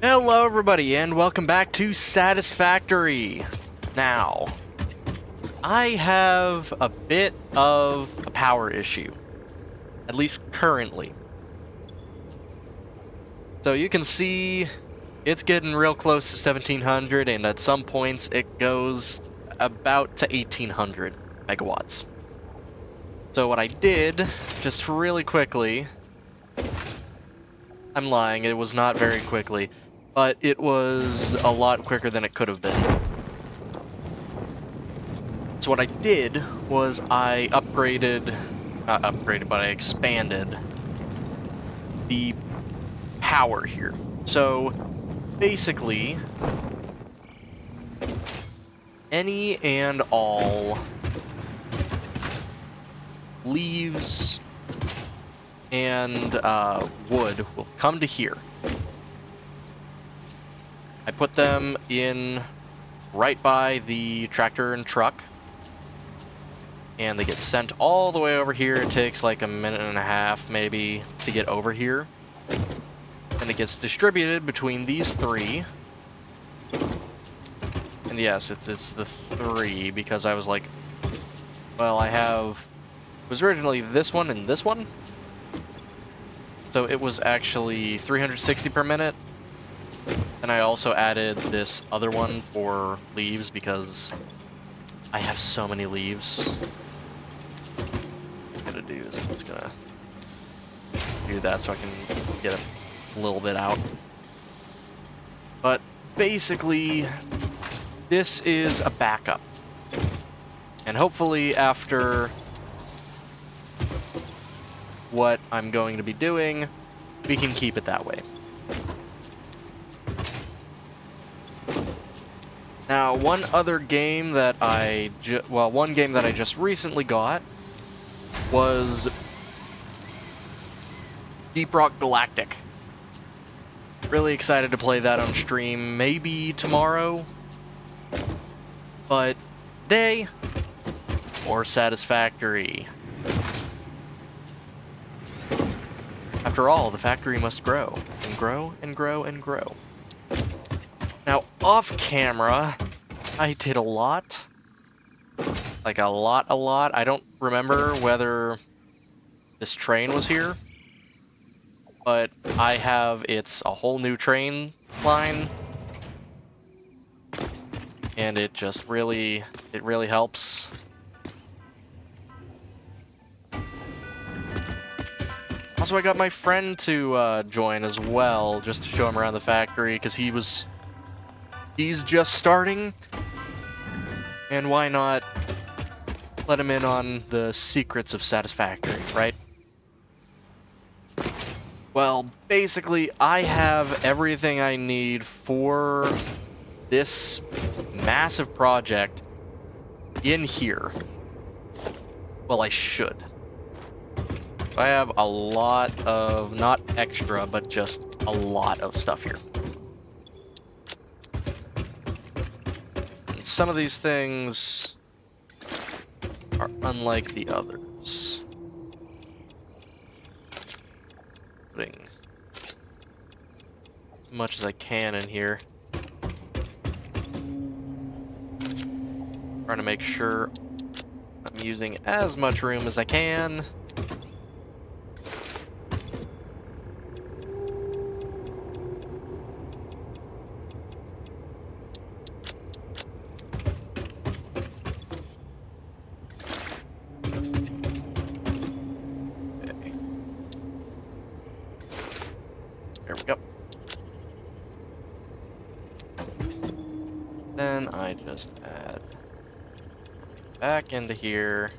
Hello everybody and welcome back to Satisfactory. Now, I have a bit of a power issue, at least currently. So you can see it's getting real close to 1700 and at some points it goes about to 1800 megawatts. So what I did, just really quickly, I'm lying, it was not very quickly, but it was a lot quicker than it could have been. So what I did was I but I expanded the power here. So basically, any and all leaves and wood will come to here. I put them in right by the tractor and truck, and they get sent all the way over here. It takes like a minute and a half maybe to get over here, and it gets distributed between these three. And yes, it's the three, because I was like, well, it was originally this one and this one, so it was actually 360 per minute. And I also added this other one for leaves because I have so many leaves. What I'm gonna do is I'm just gonna do that so I can get a little bit out. But basically, this is a backup. And hopefully after what I'm going to be doing, we can keep it that way. Now, one game that I just recently got was Deep Rock Galactic. Really excited to play that on stream, maybe tomorrow, but today, more Satisfactory. After all, the factory must grow, and grow, and grow, and grow. Now, off camera, I did a lot. Like a lot. I don't remember whether this train was here, but it's a whole new train line, and it really helps. Also, I got my friend to join as well, just to show him around the factory, because he's just starting, and why not let him in on the secrets of Satisfactory, right? Well, basically, I have everything I need for this massive project in here. Well, I should. I have a lot of, not extra, but just a lot of stuff here. And some of these things are unlike the others. Putting as much as I can in here. Trying to make sure I'm using as much room as I can. There we go. Then I just add back into here.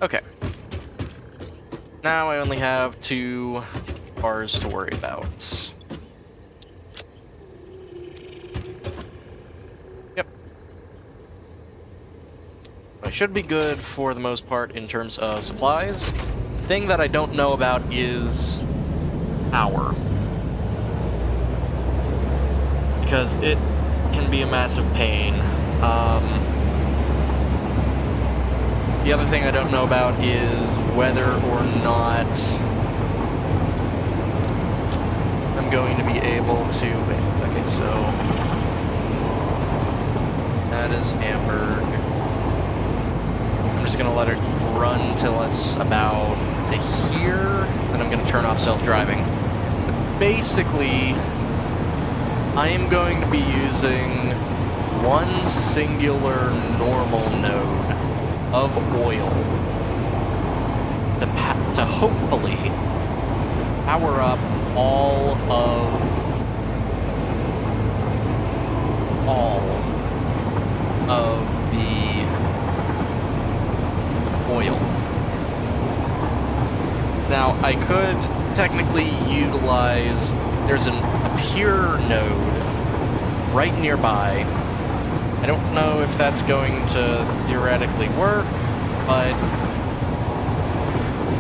Okay. Now I only have 2 bars to worry about. Yep. I should be good for the most part in terms of supplies. The thing that I don't know about is power, because it can be a massive pain. The other thing I don't know about is whether or not I'm going to be able to... Wait, okay, so... That is Hamburg. I'm just gonna let it run till it's about to here, then I'm gonna turn off self-driving. But basically, I am going to be using one singular normal node of oil to hopefully power up all of the oil. Now, I could technically utilize, there's a pure node right nearby. I don't know if that's going to theoretically work, but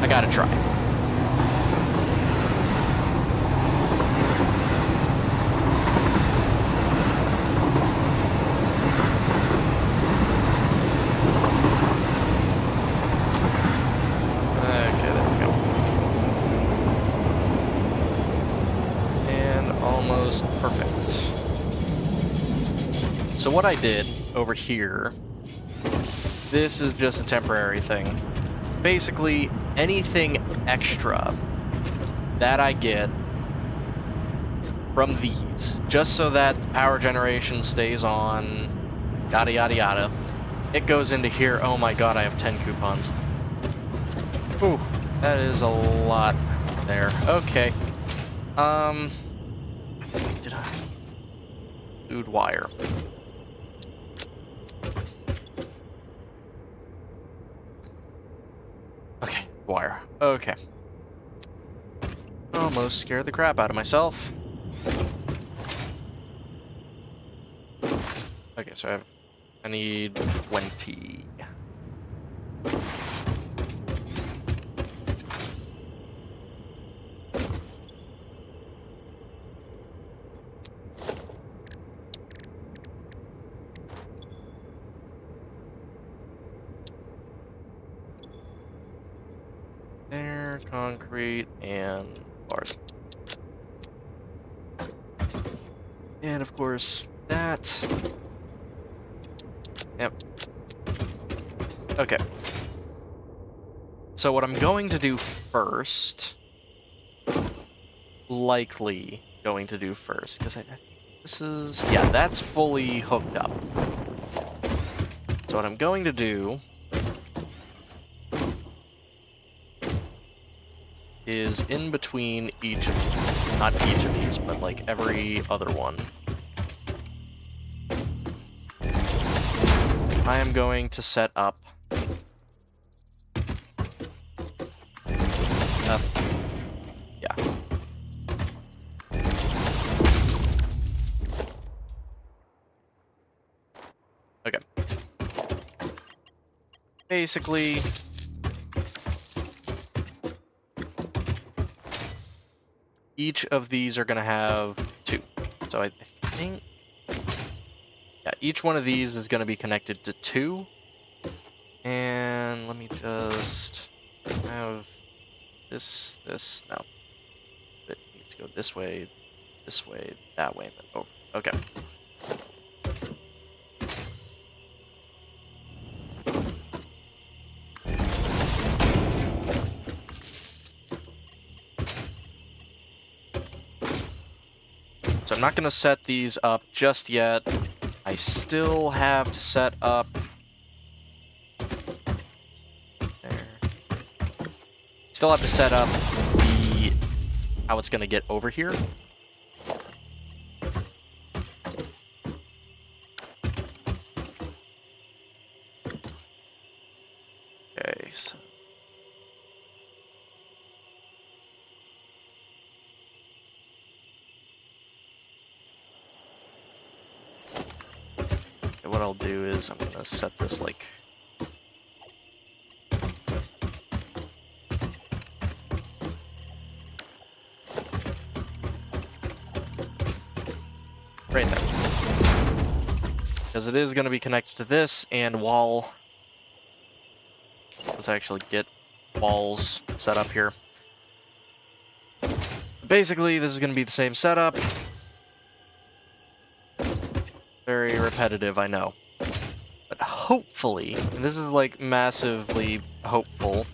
I gotta try. So what I did over here, this is just a temporary thing. Basically, anything extra that I get from these, just so that the power generation stays on, yada yada yada, it goes into here. Oh my god, I have 10 coupons. Ooh, that is a lot there. Okay. Did I? Food wire. Okay, wire. Okay. Almost scared the crap out of myself. Okay, so I need 20. There, concrete, and bars. And of course, that. Yep. Okay. So what I'm going to do first, likely going to do first, because I think this is, yeah, that's fully hooked up. So what I'm going to do is in between each of, not each of these, but like every other one, I am going to set up yeah. Okay. Basically, each of these are going to have 2. So I think, yeah, each one of these is going to be connected to 2. And let me just have this, no. It needs to go this way, that way, and then over. Okay. So I'm not going to set these up just yet. I still have to set up... There. Still have to set up the... how it's going to get over here. Okay, so... what I'll do is I'm gonna set this like right there, because it is going to be connected to this, and while once I actually get walls set up here. Basically, this is going to be the same setup. Very repetitive, I know. But hopefully, and this is like massively hopeful,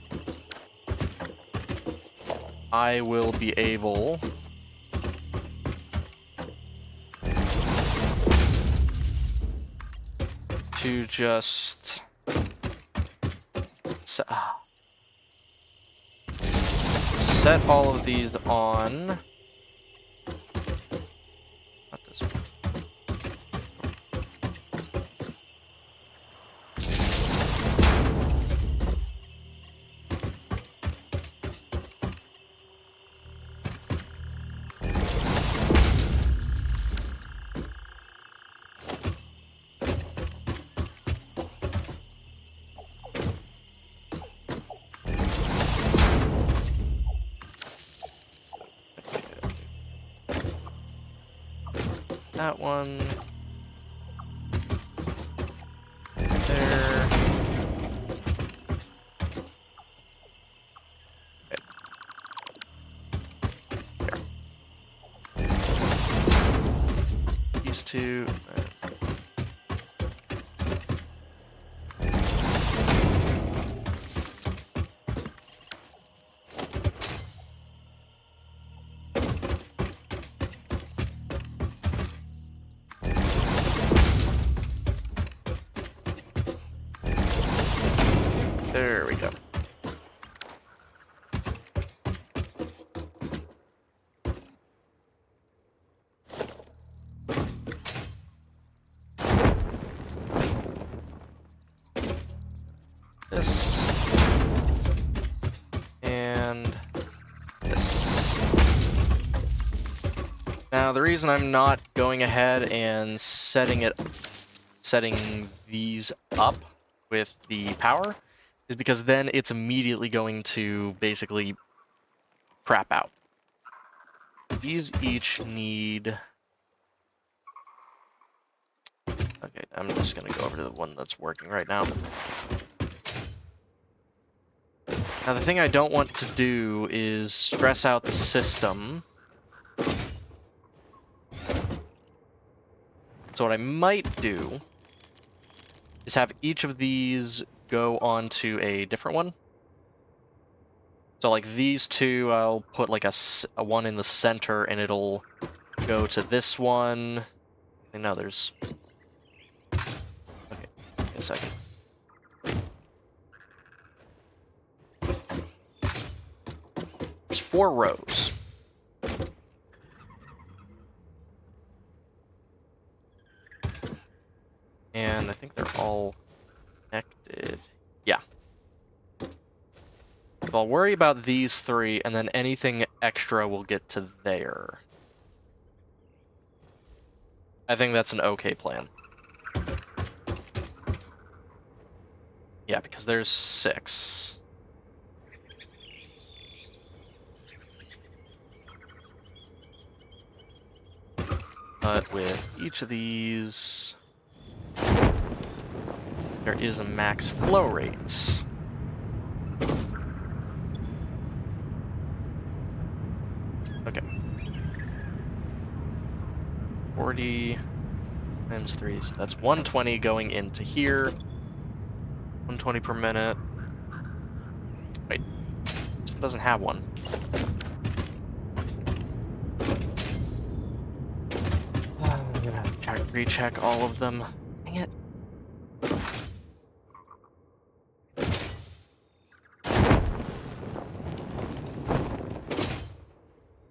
I will be able to just set all of these on. Not this one. That one. There. Okay. There. These two. There we go. This. And this. Now, the reason I'm not going ahead and setting these up with the power is because then it's immediately going to basically crap out. These each need... Okay, I'm just gonna go over to the one that's working right now. Now the thing I don't want to do is stress out the system. So what I might do is have each of these go onto a different one. So like these two, I'll put like a one in the center and it'll go to this one. And now there's... Okay, give me a second. There's 4 rows. And I think they're all connected. Yeah. So I'll worry about these 3, and then anything extra will get to there. I think that's an okay plan. Yeah, because there's 6. But with each of these, there is a max flow rate. Okay. 40 times 3, so that's 120 going into here. 120 per minute. Wait, this one doesn't have one. I'm gonna have to recheck all of them. Dang it.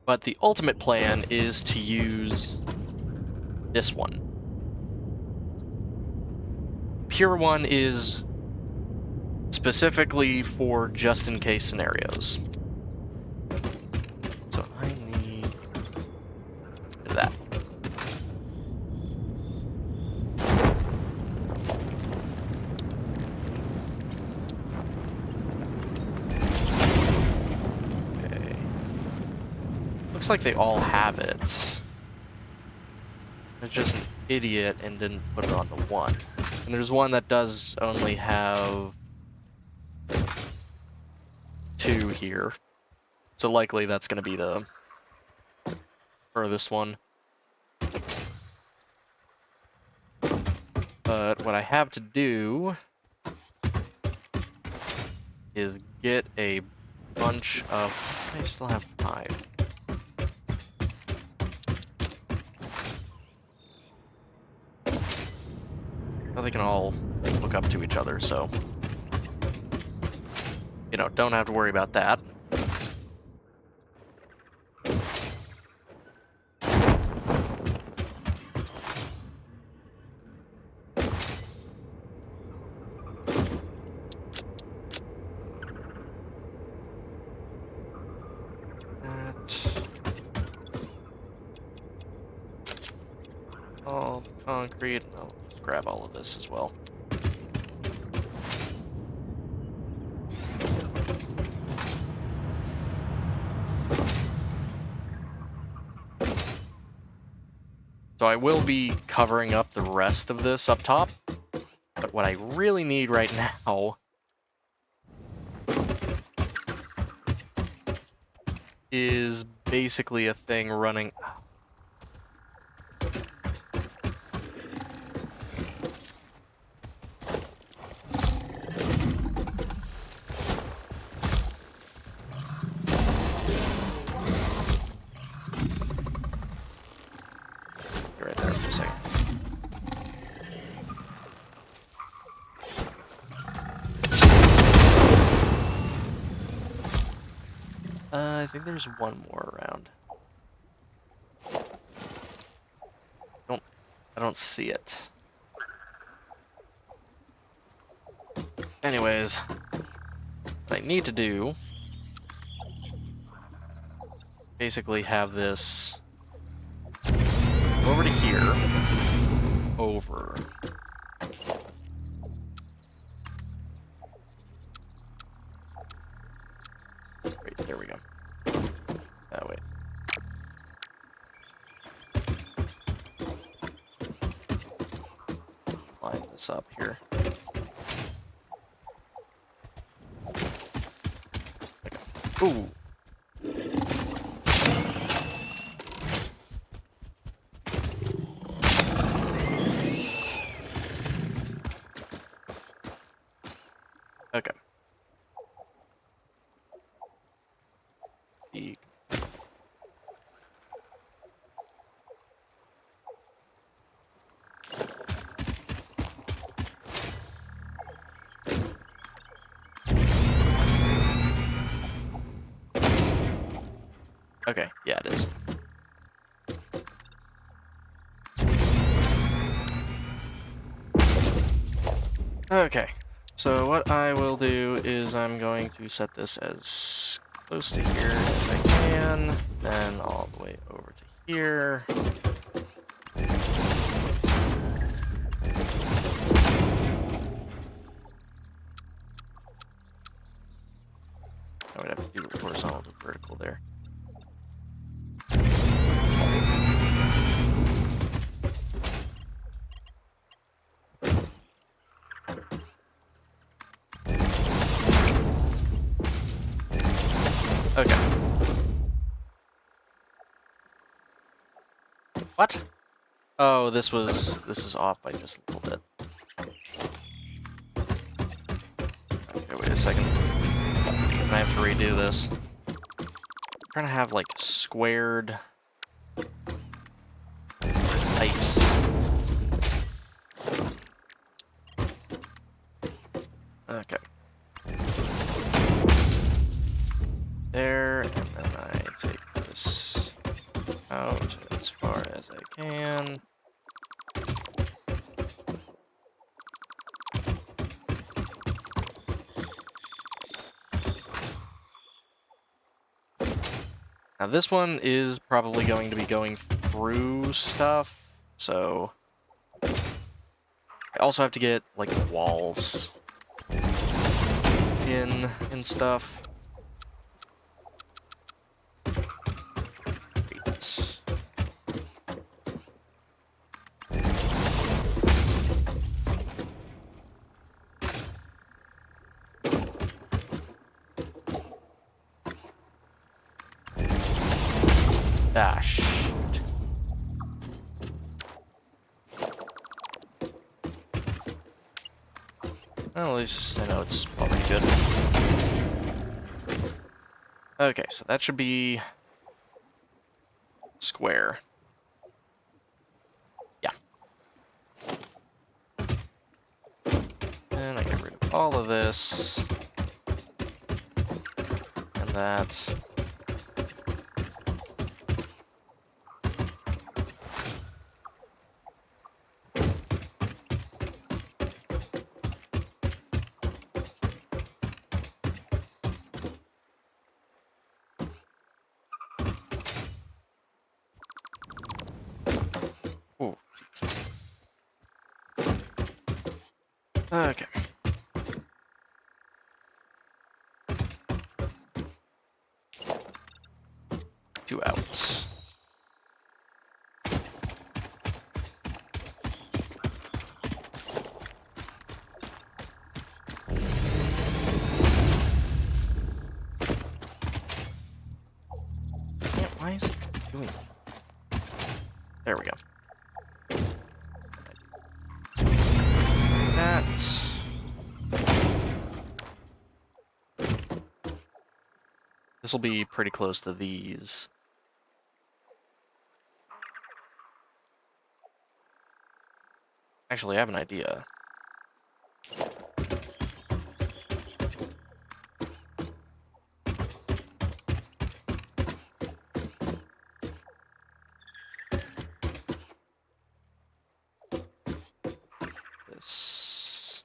But the ultimate plan is to use this one. Pure one is specifically for just-in-case scenarios. So I need that. Okay. Looks like they all have it. I'm just an idiot and didn't put it on the one. And there's one that does only have 2 here. So likely that's going to be the furthest one. But what I have to do is get a bunch of... I still have 5. Well, they can all hook up to each other, so... You know, don't have to worry about that. All concrete. I'll just grab all of this as well. So I will be covering up the rest of this up top, but what I really need right now is basically a thing running... Right there for a second. I think there's one more around. I don't see it. Anyways, what I need to do, basically have this over to here, over. Wait, there we go. Wait. Line this up here. Okay. Ooh. Okay. Okay, yeah, it is. Okay, so what I will do is I'm going to set this as close to here as I can, then all the way over to here. I would have to do the horizontal to vertical there. Okay. What? Oh, this is off by just a little bit. Okay, wait a second. I have to redo this. I'm trying to have like squared pipes. Okay. There, and then I take this out as far as I can. Now this one is probably going to be going through stuff, so I also have to get like walls in and stuff. Ah, shoot. Well, at least I know it's already good. Okay, so that should be square. Yeah. And I get rid of all of this. And that. Ooh. Okay. 2 outs. Yeah, why is it doing that? There we go. That. This will be pretty close to these. Actually, I have an idea. This.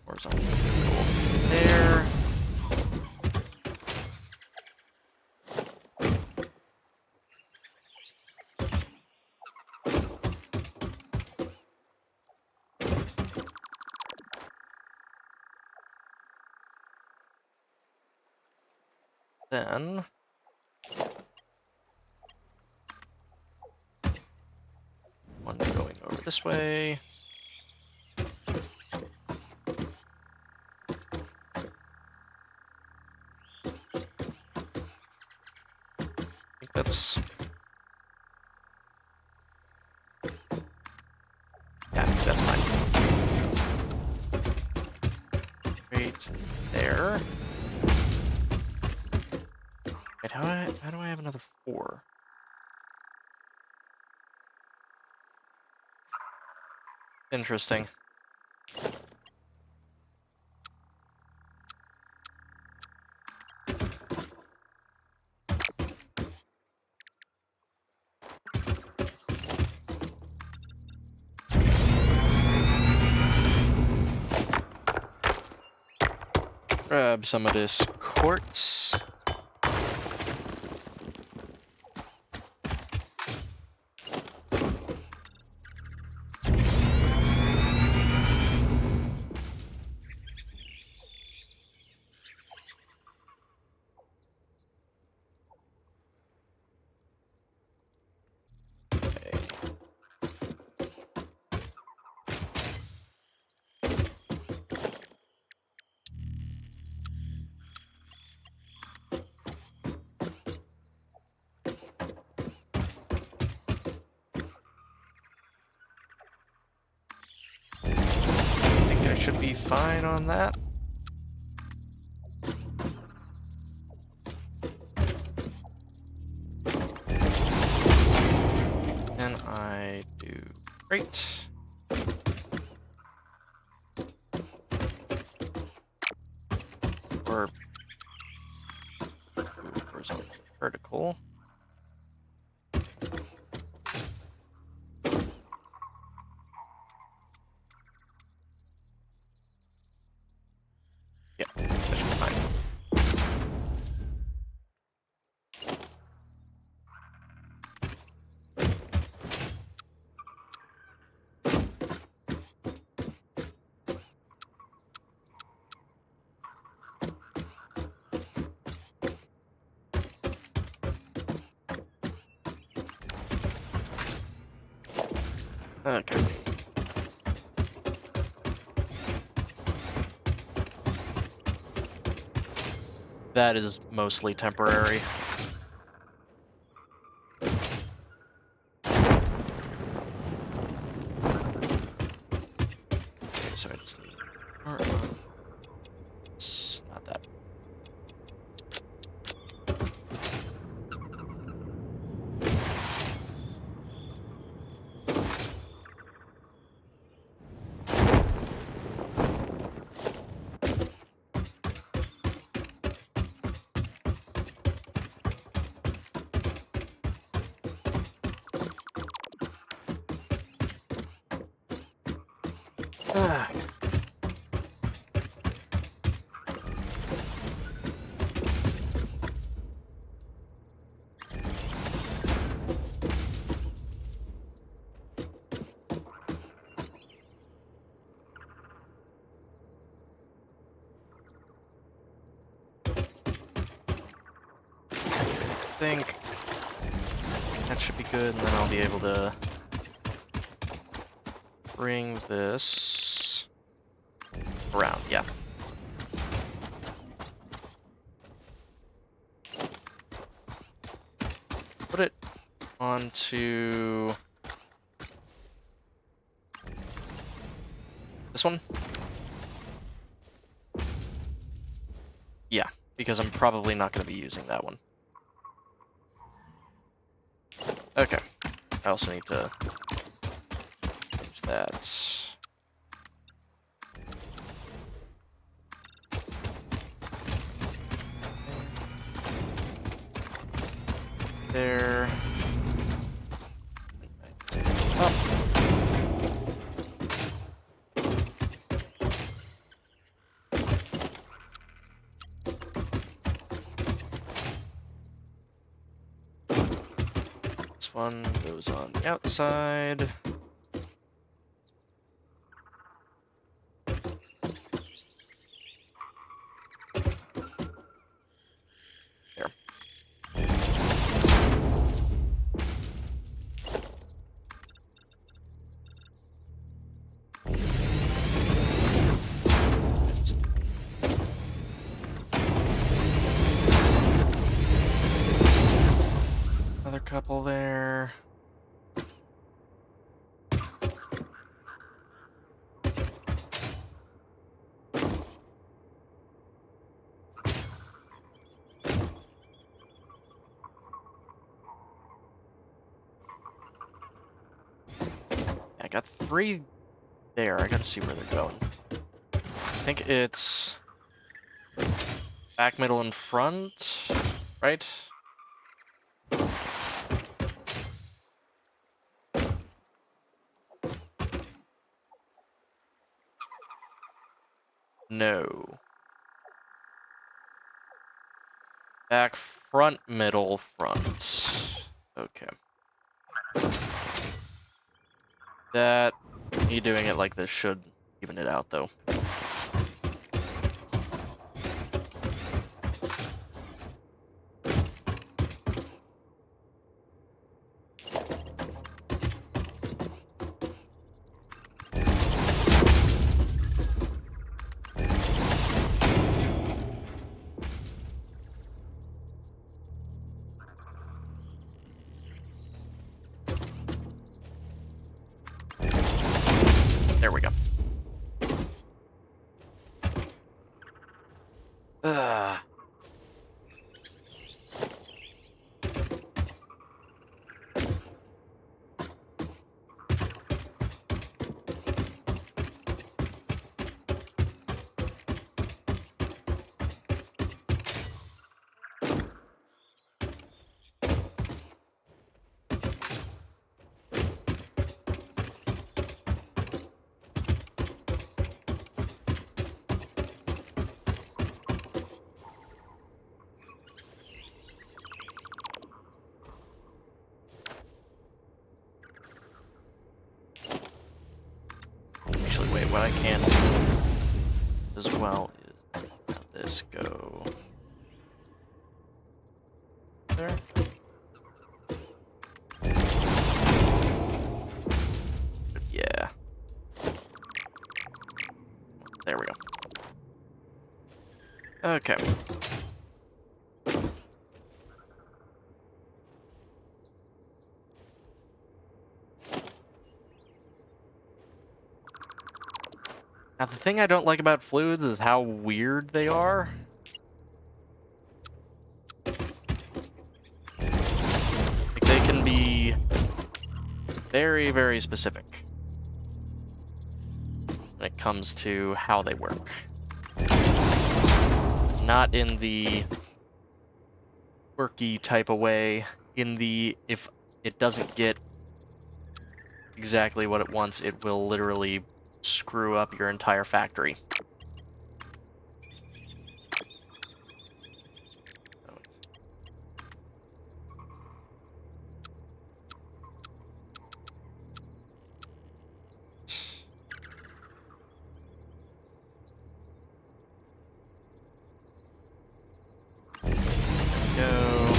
Horizontal vertical there. Then one going over this way. I think that's. Yeah, I think that's fine. Right there. Wait, how do I have another 4? Interesting. Grab some of this quartz. I think I should be fine on that. And I do great. Or horizontal, vertical. Yeah, that should be fine. Okay. that is mostly temporary. Okay, so I just need... It's not that. Ah. I think that should be good, and then I'll be able to bring this around, yeah. Put it onto this one. Yeah, because I'm probably not going to be using that one. Okay, I also need to change that. There. Oh. This one goes on the outside. There. Another couple there. I got 3 there. I gotta see where they're going. I think it's back, middle, and front, right? No. Back, front, middle, front. Okay. That, me doing it like this should even it out, though. There we go. Ah. Actually, wait, what I can do as well is have this go there. Yeah. There we go. Okay. Now, the thing I don't like about fluids is how weird they are. Like, they can be very, very specific when it comes to how they work. Not in the quirky type of way, in the if it doesn't get exactly what it wants, it will literally screw up your entire factory. Go.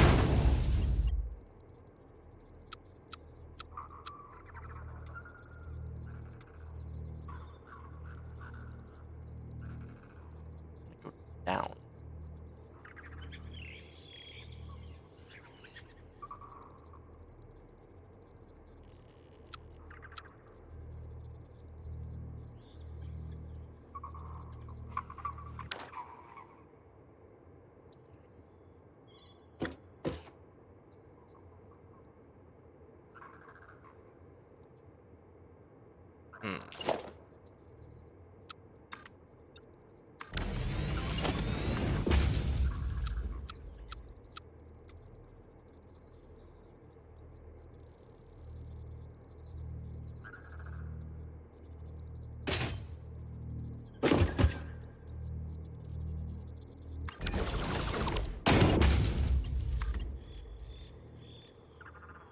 Go down.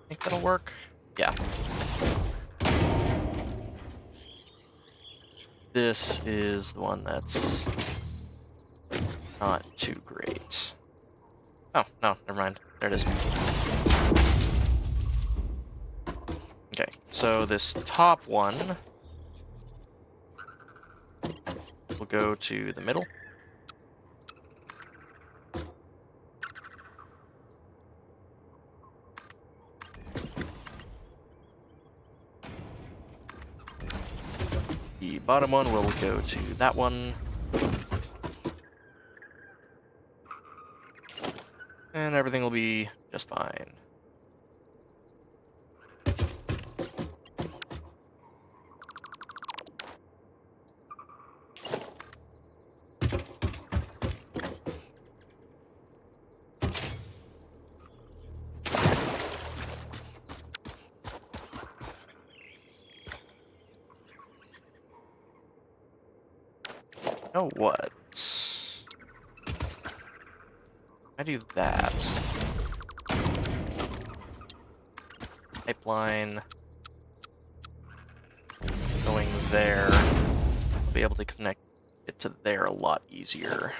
Think that'll work? Yeah. This is the one that's not too great. Oh, no, never mind. There it is. Okay, so this top one will go to the middle. The bottom one will go to that one. And everything will be just fine. Oh, what? I do that. Pipeline going there. I'll be able to connect it to there a lot easier.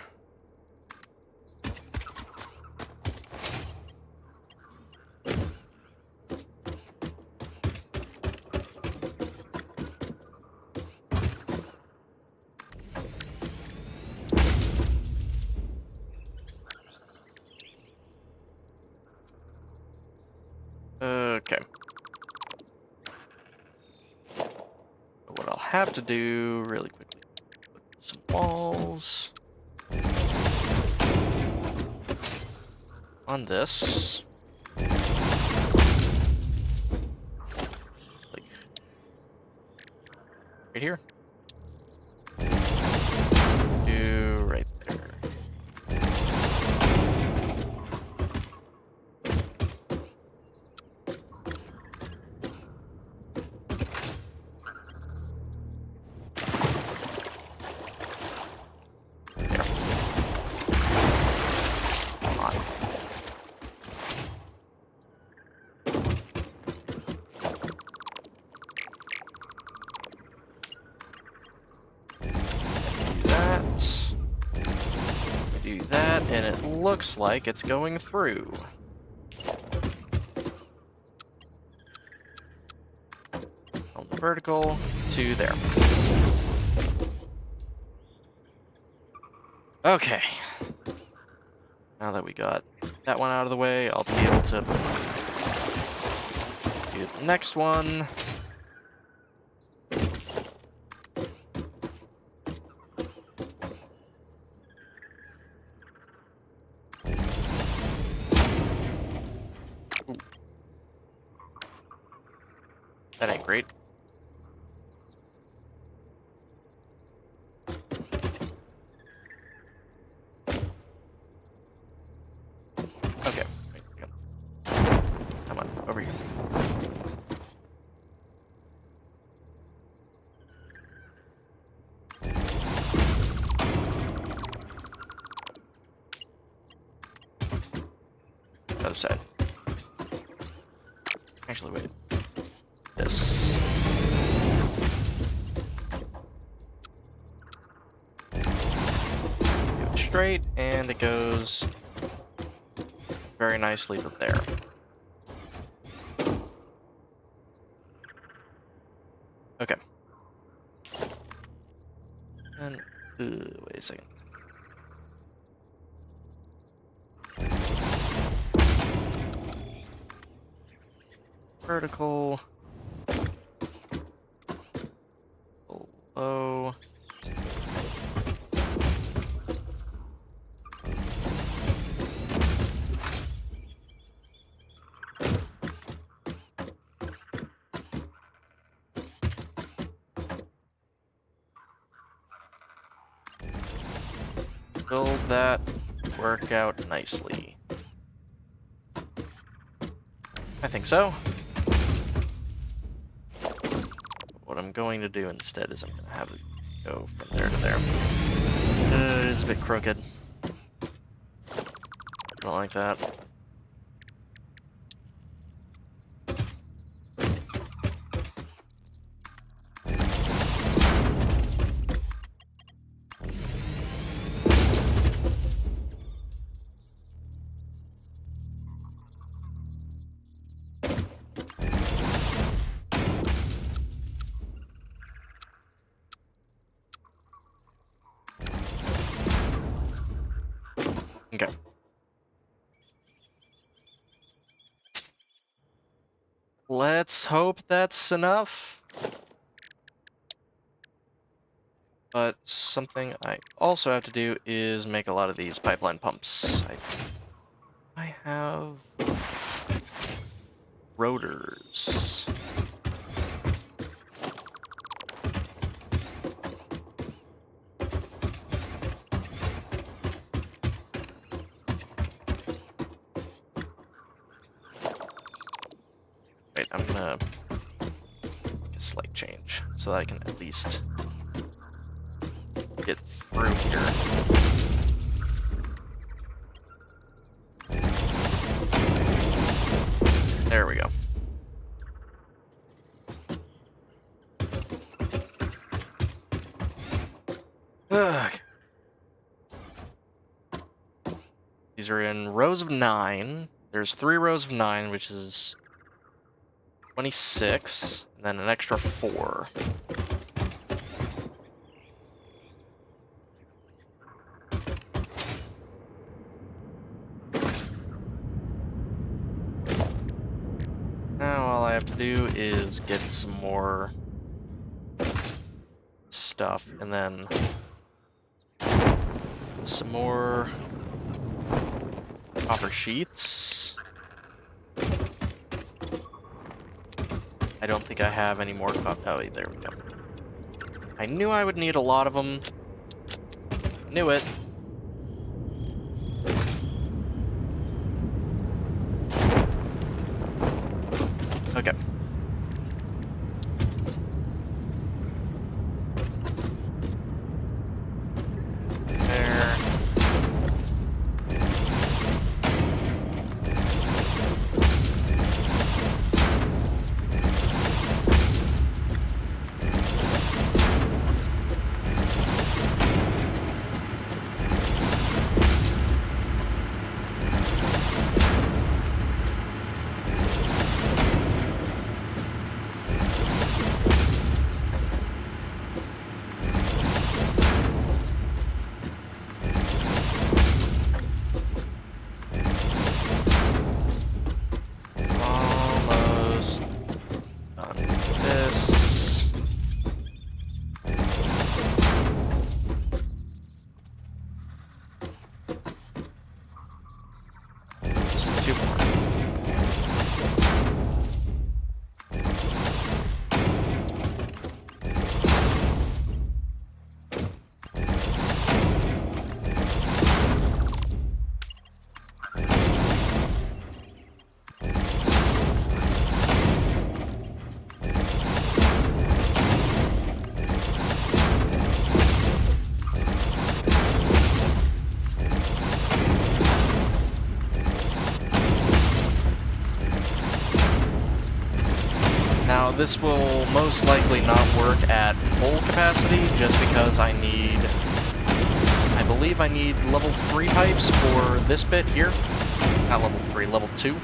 Okay. What I'll have to do really quickly, put some walls on this. Like right here. Do right there. Do that, and it looks like it's going through. On the vertical to there. Okay. Now that we got that one out of the way, I'll be able to do the next one. That ain't great. Okay. Wait, come on, over here. Other side. Actually, wait. This. Do it straight, and it goes very nicely to there. Okay. And wait a second. Vertical. Below. Build that work out nicely. I think so. What I'm going to do instead is I'm going to have it go from there to there. It is a bit crooked. Don't like that. Okay. Let's hope that's enough. But something I also have to do is make a lot of these pipeline pumps. I have rotors. Wait, I'm gonna make a slight change so that I can at least get through here. There we go. Ugh. These are in rows of 9. There's 3 rows of 9, which is 26, and then an extra 4. Now all I have to do is get some more stuff, and then some more copper sheets. I don't think I have any more copper. Oh, there we go. I knew I would need a lot of them. Knew it. Okay. this will most likely not work at full capacity, just because I believe I need level 3 pipes for this bit here. Not level 3, level 2.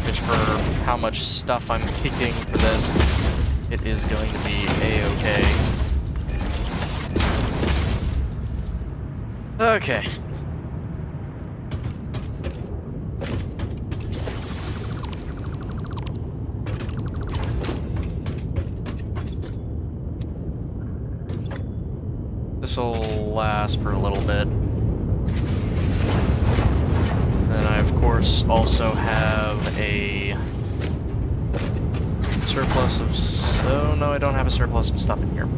Which, for how much stuff I'm picking for this, it is going to be a-okay. Okay. This'll last for a little bit. Then I, of course, also have a surplus of... Oh, no, I don't have a surplus of stuff in here.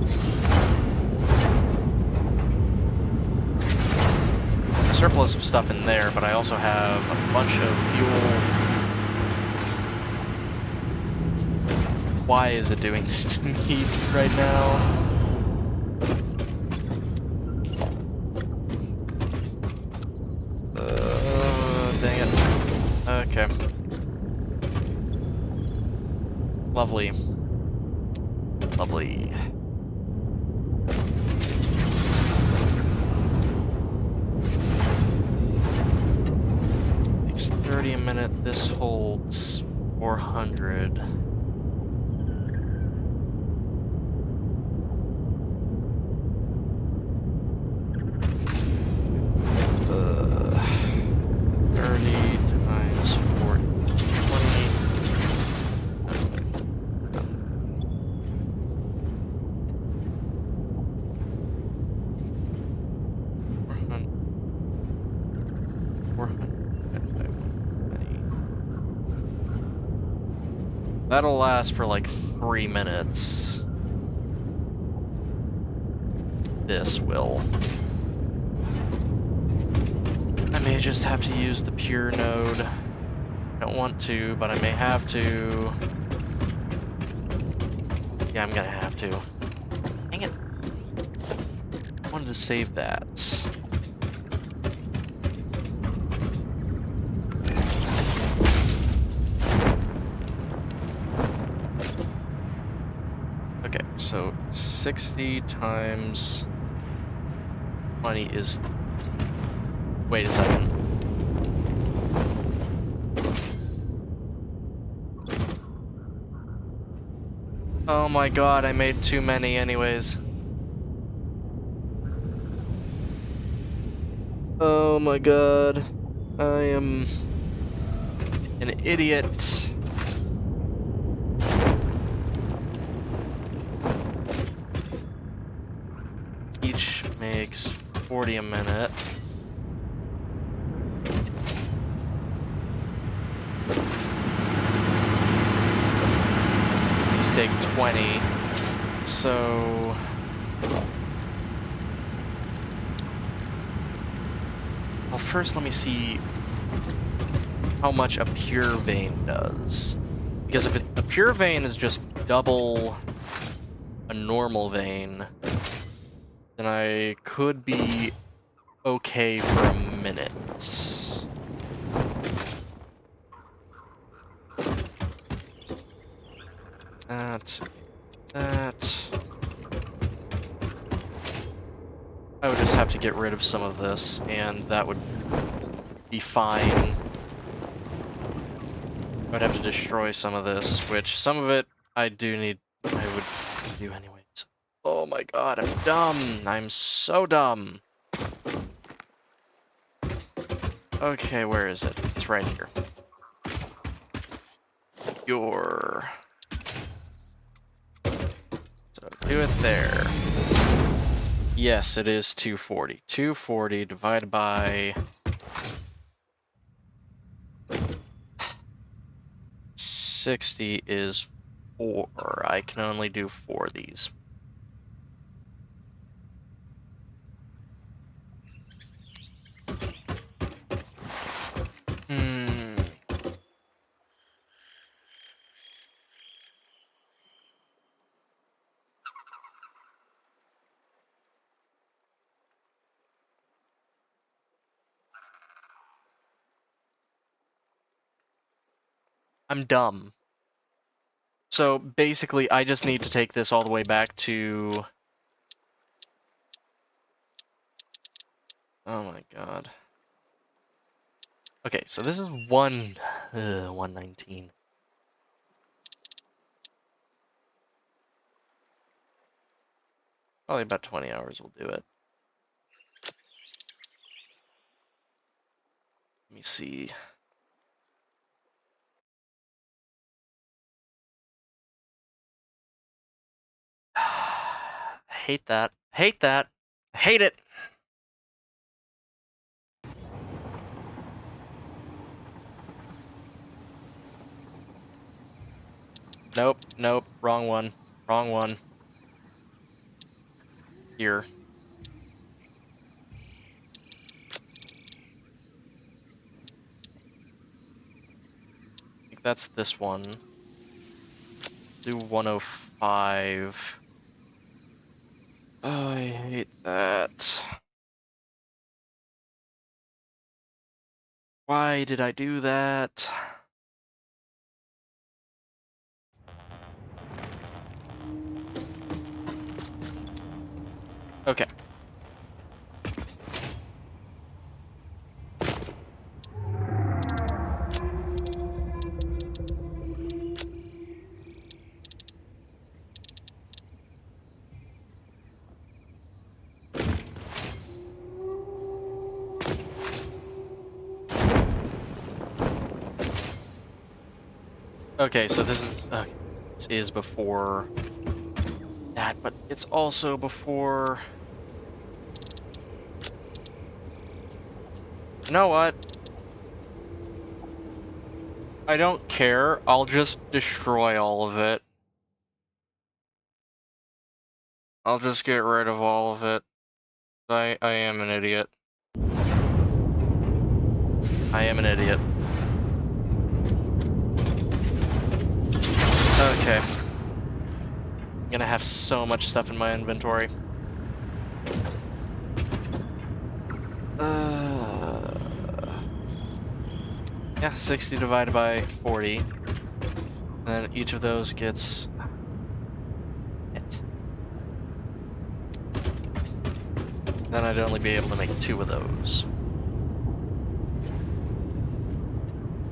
Surplus of stuff in there, but I also have a bunch of fuel. Why is it doing this to me right now? Dang it. Okay. Lovely. Lovely. Takes 30 a minute. This holds 400. That'll last for like 3 minutes. This will. I may just have to use the pure node. I don't want to, but I may have to. Yeah, I'm gonna have to. Dang it. I wanted to save that. Okay, so 60 times 20 is... Wait a second. Oh my god, I made too many anyways. Oh my god. I am an idiot. Each makes 40 a minute. These take 20. So... Well, first let me see how much a pure vein does. Because if a pure vein is just double a normal vein, then I could be okay for a minute. That. I would just have to get rid of some of this, and that would be fine. I would have to destroy some of this, which some of it I would do anyways. Oh my god, I'm dumb! I'm so dumb! Okay, where is it? It's right here. So do it there. Yes, it is 240. 240 divided by 60 is 4. I can only do 4 of these. I'm dumb. So basically, I just need to take this all the way back to... Oh my god. Okay, so this is 119. Probably about 20 hours will do it. Let me see. Hate that. Hate that. Hate it. Nope, nope, wrong one. Wrong one. Here. I think that's this one. Do 105. Oh, I hate that. Why did I do that? Okay. Okay, so this is okay. This is before that, but it's also before. You know what? I don't care. I'll just destroy all of it. I'll just get rid of all of it. I am an idiot. I am an idiot. Okay. I'm gonna have so much stuff in my inventory. Yeah, 60 divided by 40. And then each of those gets it. Then I'd only be able to make 2 of those.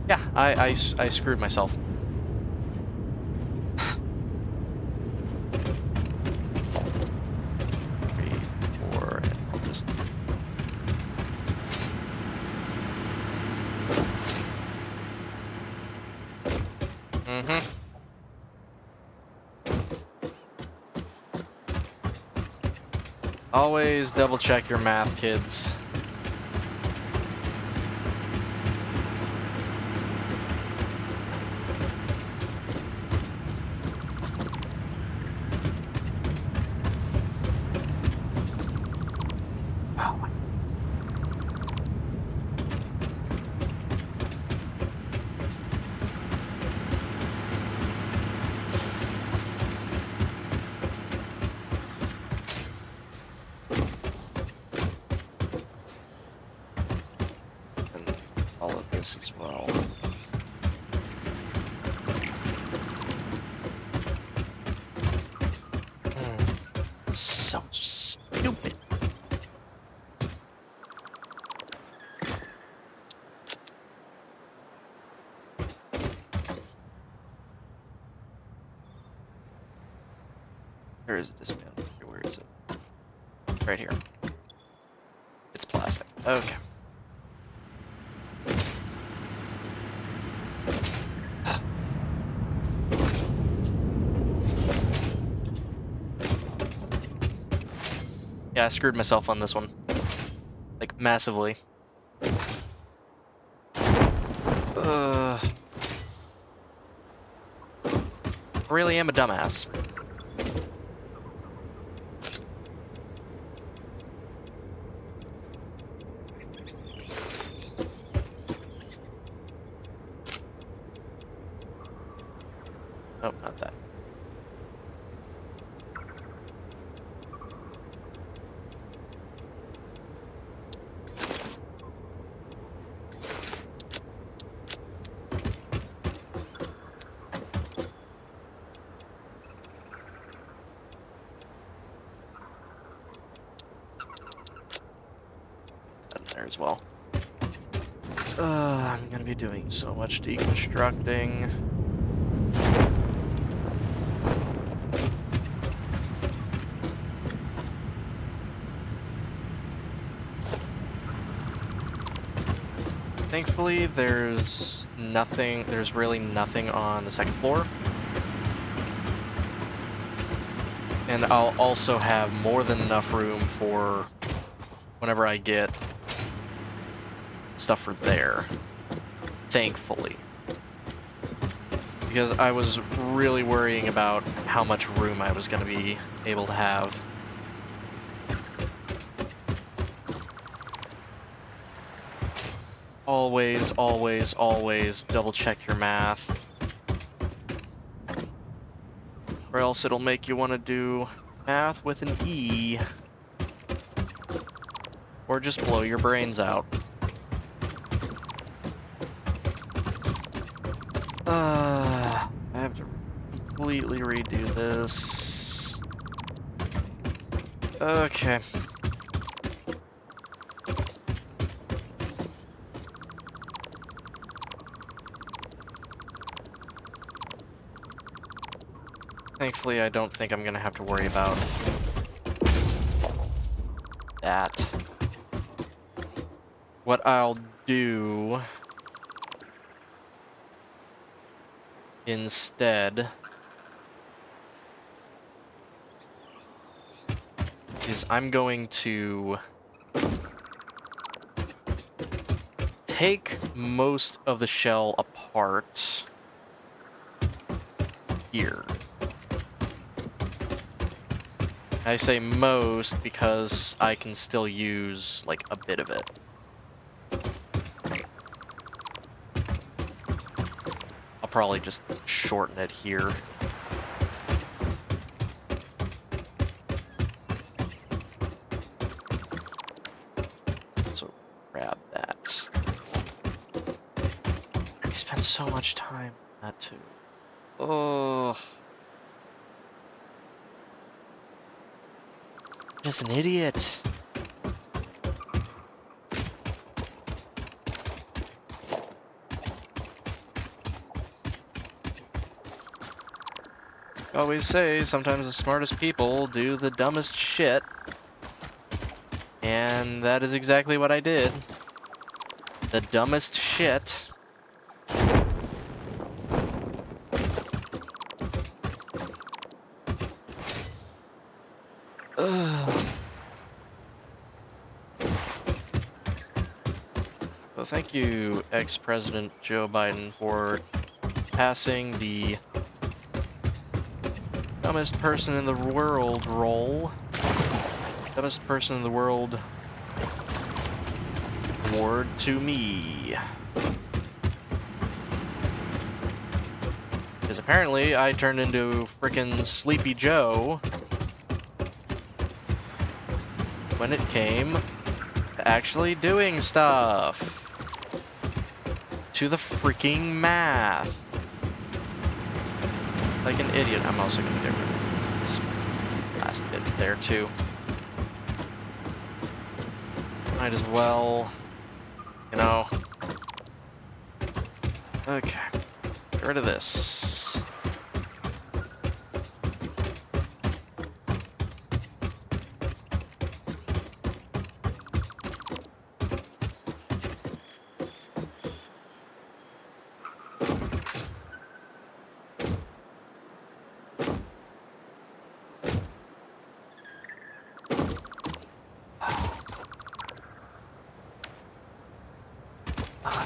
Yeah, I screwed myself. 3, 4, and I'll just... Always double check your math, kids. All of this as well. So stupid. Where is it? This man? Where is it? Right here. It's plastic. Okay. Yeah, I screwed myself on this one. Like, massively. I really am a dumbass. Oh, not that. as well. I'm gonna be doing so much deconstructing. Thankfully, there's really nothing on the second floor. And I'll also have more than enough room for whenever I get stuff for there. Thankfully. Because I was really worrying about how much room I was going to be able to have. Always, always, always double check your math. Or else it'll make you want to do math with an E. Or just blow your brains out. I have to completely redo this. Okay. Thankfully, I don't think I'm gonna have to worry about that. What I'll do instead is I'm going to take most of the shell apart here. I say most because I can still use like a bit of it. I'll probably just shorten it here. So grab that. I spent so much time on that too. Oh. Just an idiot. I always say sometimes the smartest people do the dumbest shit. And that is exactly what I did. The dumbest shit. Ugh. Well, thank you, ex-President Joe Biden, for passing the dumbest person in the world role. Dumbest person in the world award to me. Because apparently I turned into frickin' Sleepy Joe when it came to actually doing stuff. To the freaking math. Like an idiot. I'm also gonna get rid of this last bit there too. Might as well, you know. Okay. Get rid of this.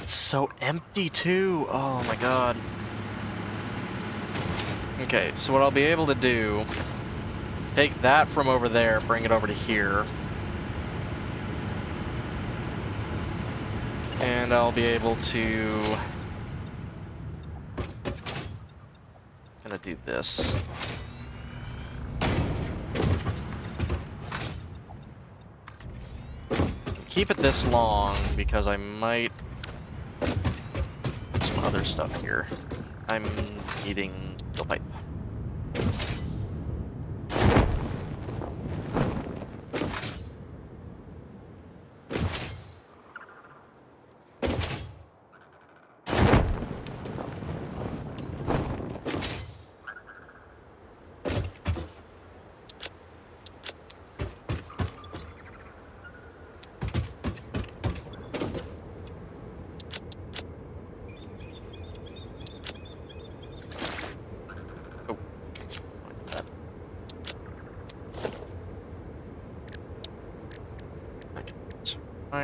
It's so empty too. Oh my god. Okay, so what I'll be able to do, take that from over there, bring it over to here. And I'll be able to kind of do this. Keep it this long because I might put some other stuff here. I'm needing steel pipe.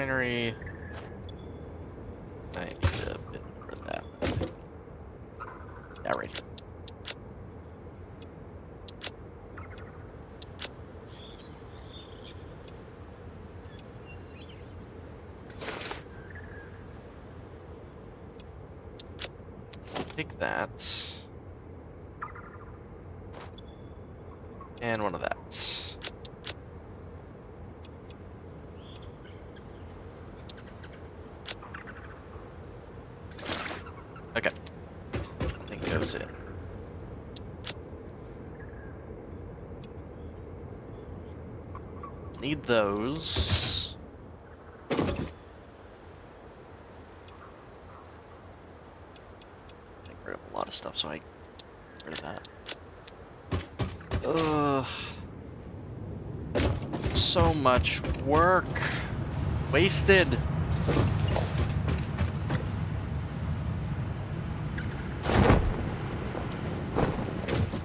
refinery. I need a bit for that. Yeah, right here. Take that. And one of that. Okay. I think that was it. Need those. Get rid of a lot of stuff, so I get rid of that. Ugh. So much work. Wasted.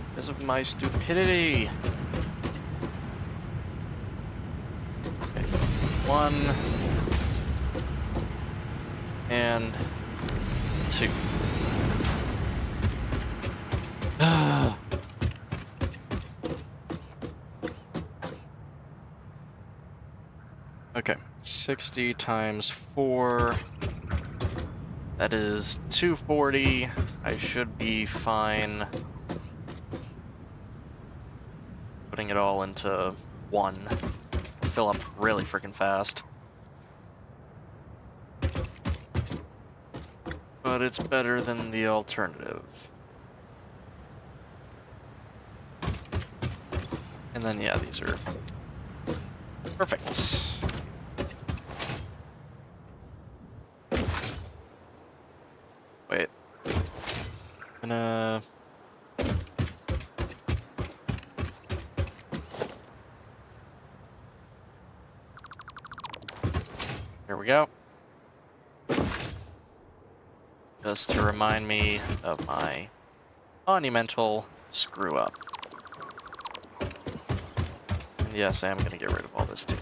Because of my stupidity. Okay. 1 and 2. Okay, 60 times 4. That is 240. I should be fine. Putting it all into 1. Fill up really freaking fast. But it's better than the alternative. And then, yeah, these are perfect. Wait. I'm gonna... Here we go. Just to remind me of my monumental screw up. And yes, I am gonna get rid of all this too.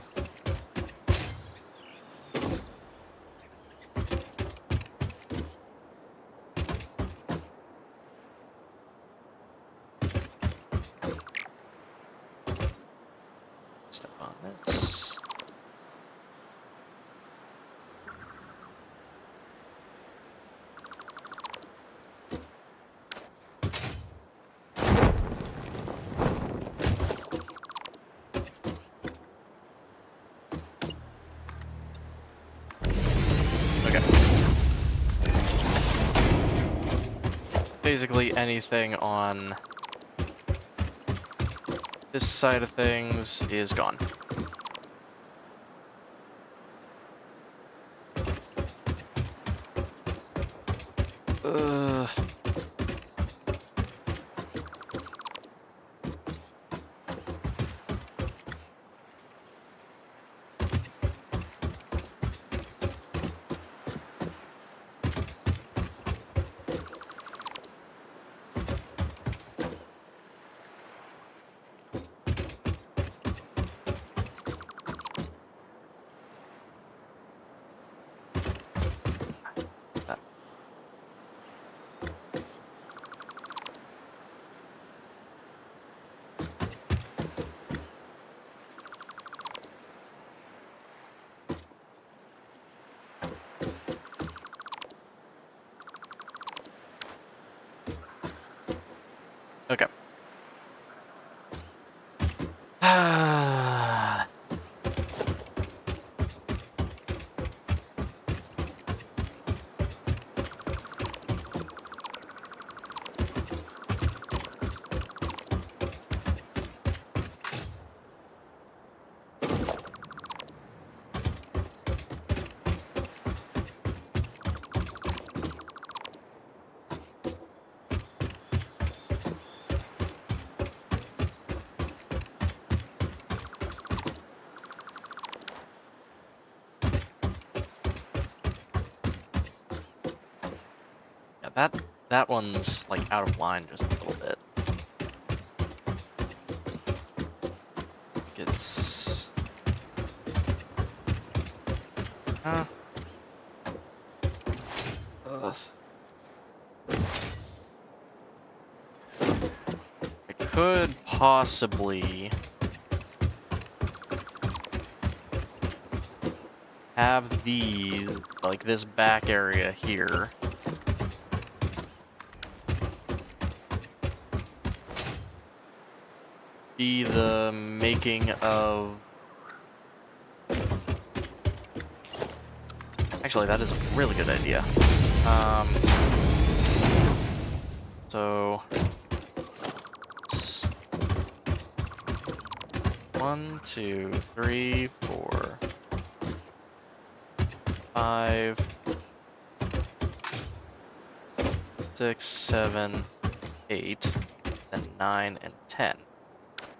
Step on this. Basically anything on this side of things is gone. Okay. That one's like out of line just a little bit. I think it's I could possibly have these, like this back area here, be the making of... Actually, that is a really good idea. So... 1, 2, 3, 4, 5, 6, 7, 8, and 9, and 10.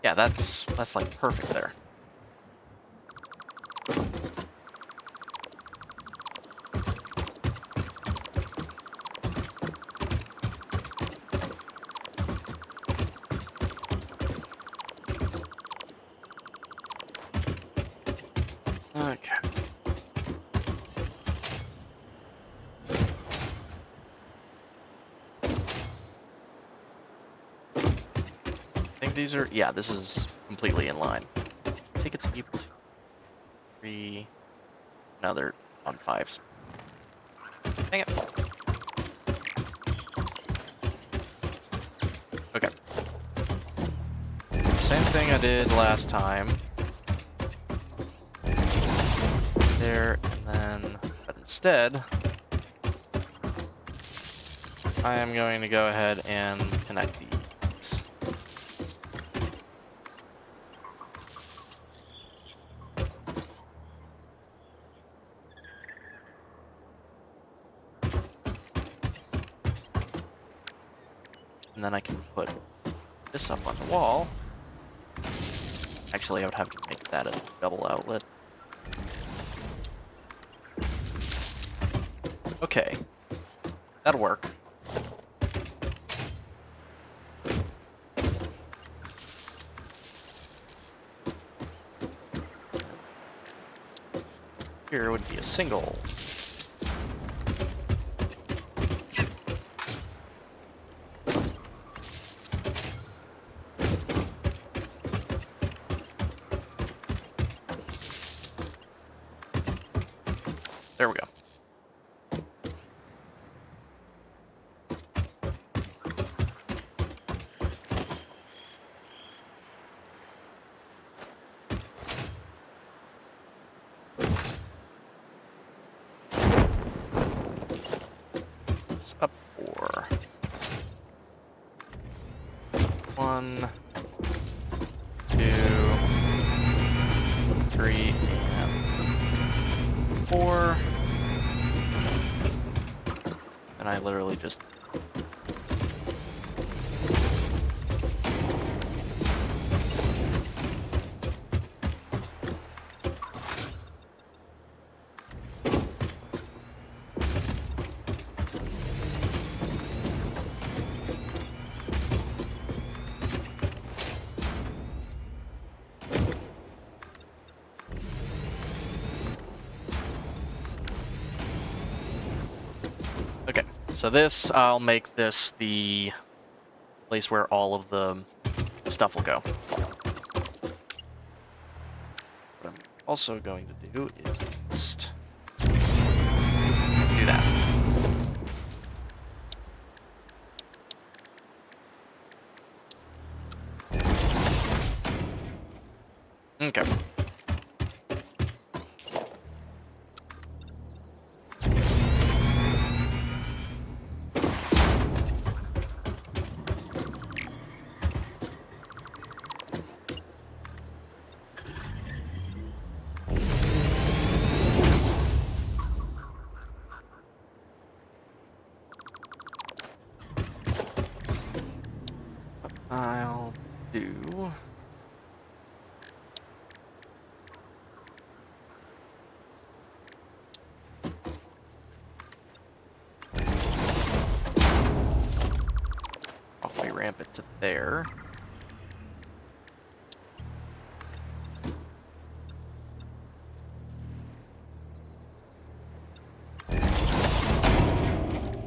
Yeah, that's like perfect there. Okay. I think these are, yeah, this is completely in line. I think it's equal to 3. No, they're on 5s. Dang it. Okay. Same thing I did last time. There, and then, but instead, I am going to go ahead and connect these. And then I can put this up on the wall. Actually, I would have to make that a double outlet. Okay, that'll work. Here would be a single. There we go. It's up 4. 1, 2, 3, and 4. And I literally just... Okay, so this, I'll make this the place where all of the stuff will go. What I'm also going to do is just do that. Okay. I'll do... I'll ramp it to there.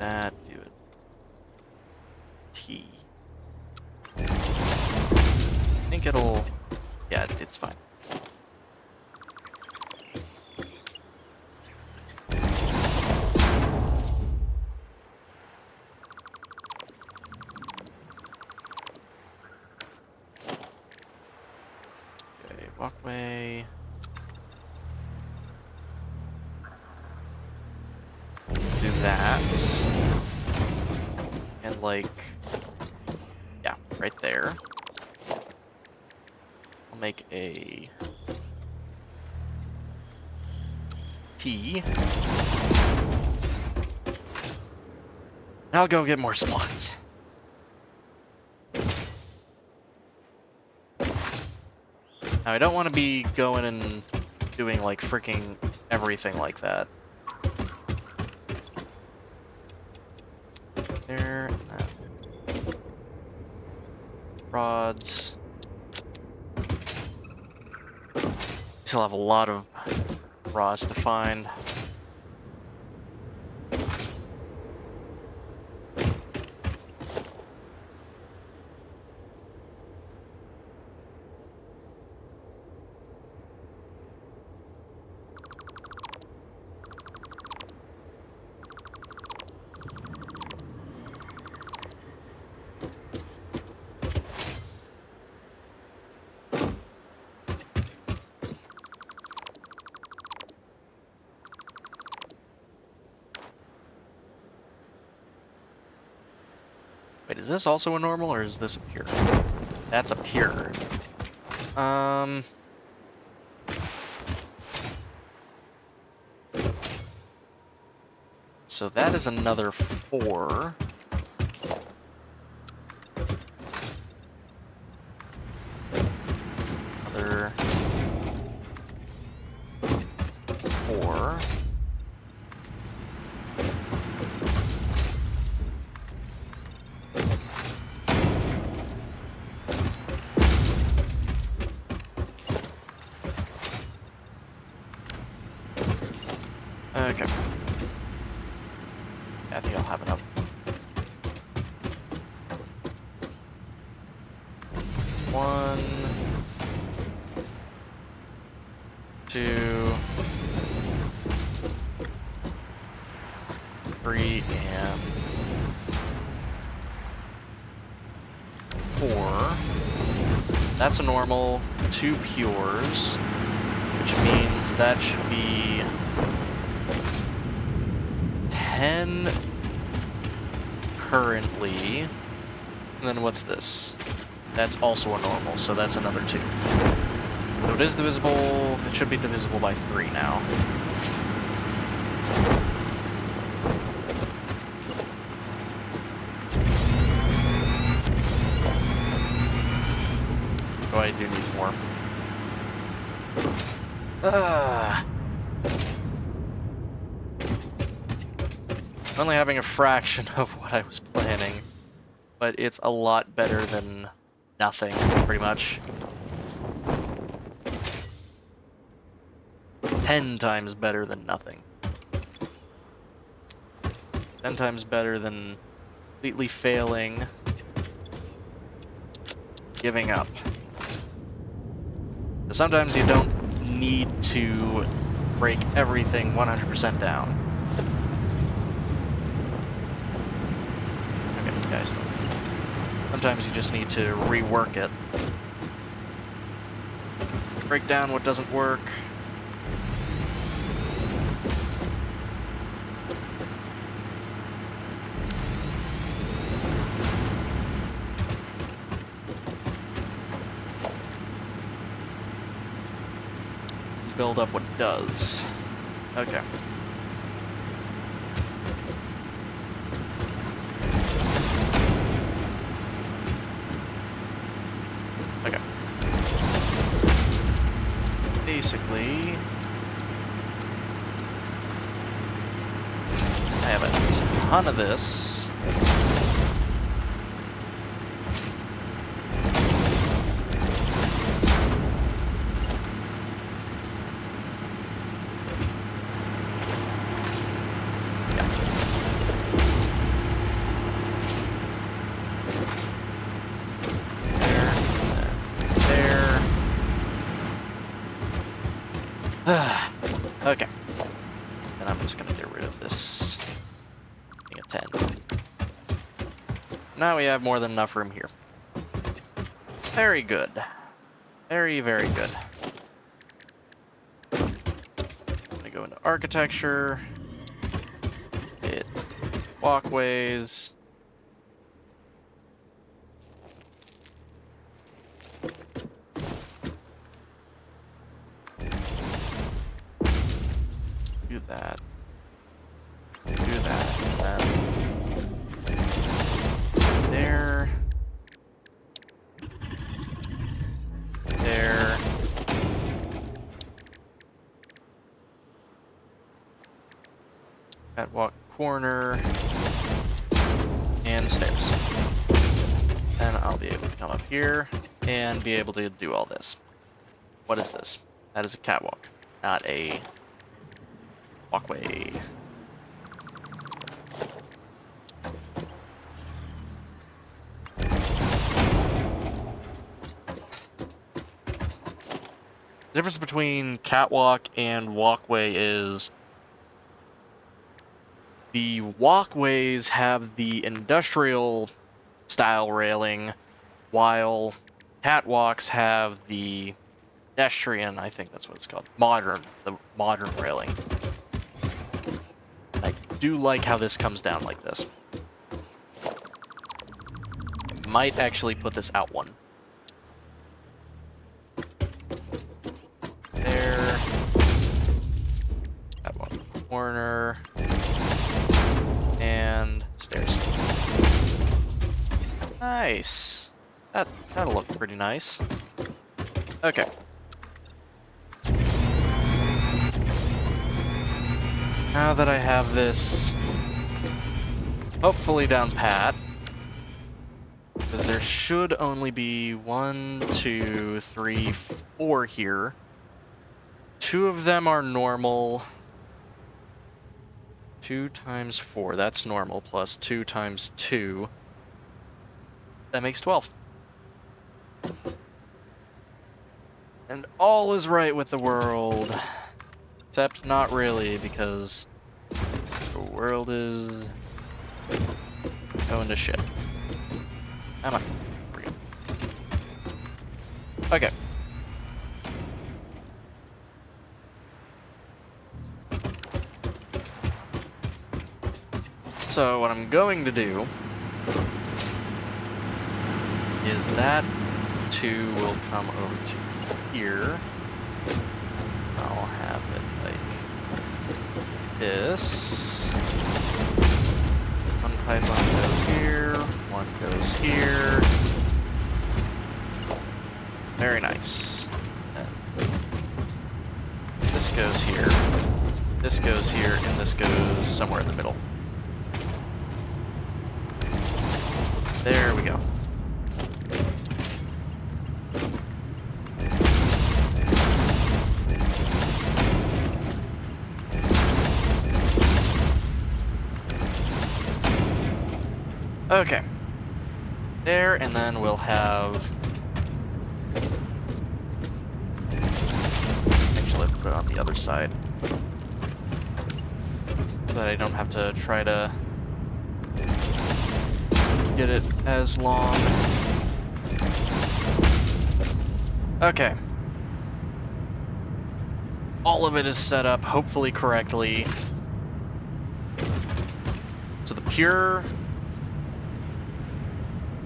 that, do it. T. I think it'll... Yeah, it's fine. Okay, walkway. Do that. And like... Yeah, right there. I'll make a... T. I'll go get more slots. Now, I don't want to be going and doing, like, freaking everything like that. There, and that. Rods. Still have a lot of rods to find. Wait, is this also a normal, or is this a pure? That's a pure. So that is another 4. Another 4. Okay. I think I'll have enough. 1, 2, 3, and 4. That's a normal. 2 pures, which means that should be 10 currently. And then what's this? That's also a normal, so that's another 2. So it is divisible. It should be divisible by 3 now. Oh, I do need more. Only having a fraction of what I was planning, but it's a lot better than nothing, pretty much. 10 times better than nothing. 10 times better than completely failing, giving up. Sometimes you don't need to break everything 100% down. Okay, guys. Sometimes you just need to rework it. Break down what doesn't work. Build up what does. Okay. Okay. Basically, I have a ton of this. Now we have more than enough room here. Very good. Very, very good. I'm gonna go into architecture. Hit walkways. Do that. Do that. And there. There. Catwalk corner. And stairs. Then I'll be able to come up here and be able to do all this. What is this? That is a catwalk, not a walkway. The difference between catwalk and walkway is the walkways have the industrial style railing, while catwalks have the pedestrian, I think that's what it's called, the modern railing. I do like how this comes down like this. I might actually put this out one. There. Catwalk corner. And stairs. Nice. That'll look pretty nice. Okay. Now that I have this hopefully down pat, because there should only be 1, 2, 3, 4 here. 2 of them are normal. 2 times 4, that's normal, plus 2 times 2. That makes 12. And all is right with the world. Except not really, because the world is going to shit. Come on. Okay. So what I'm going to do is that 2 will come over to here. I'll have it like this. 1 pipeline goes here, 1 goes here. Very nice. And this goes here, this goes here, and this goes somewhere in the middle. There we go. Okay. There, and then we'll have... Actually, let's put it on the other side. So that I don't have to try to get it as long. Okay. All of it is set up, hopefully correctly. So the pure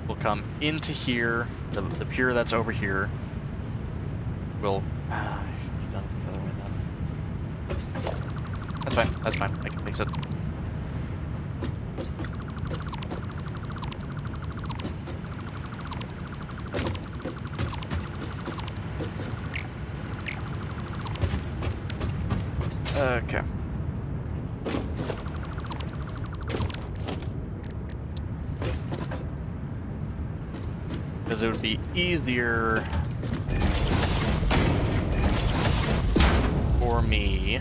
will come into here. The pure that's over here will... I should be done the other way then. That's fine, that's fine. I can fix it. Okay. Because it would be easier for me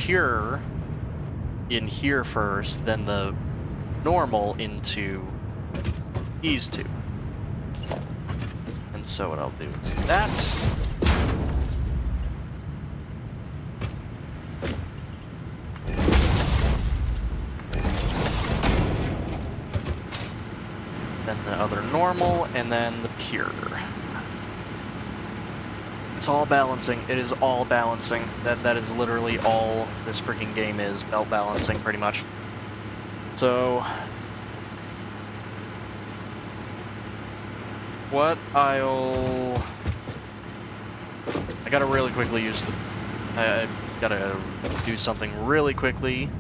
pure in here first, then the normal into these two. And so what I'll do is that. Then the other normal, and then the pure. It's all balancing. It is all balancing. That is literally all this freaking game is, belt balancing, pretty much. So, what I gotta really quickly use the... I gotta do something really quickly.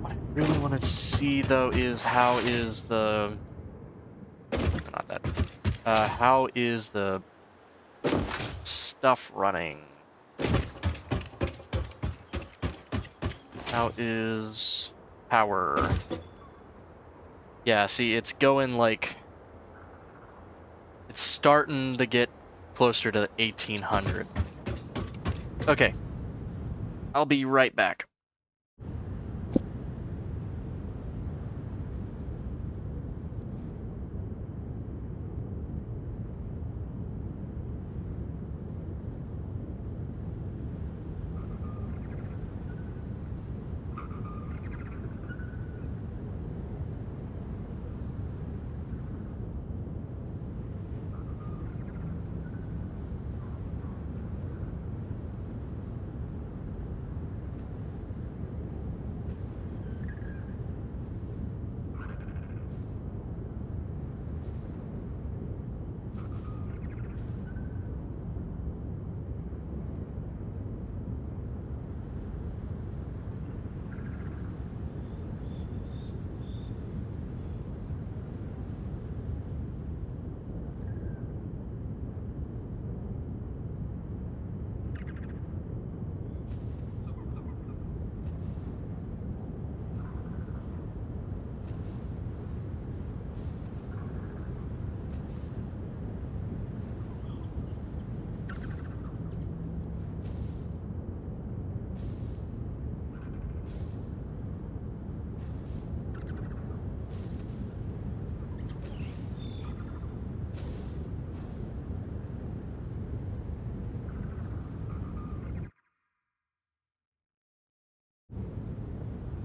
What I really want to see, though, is how is the... Not that. How is the stuff running? How is power? Yeah, see, it's going like... It's starting to get closer to 1800. Okay. I'll be right back.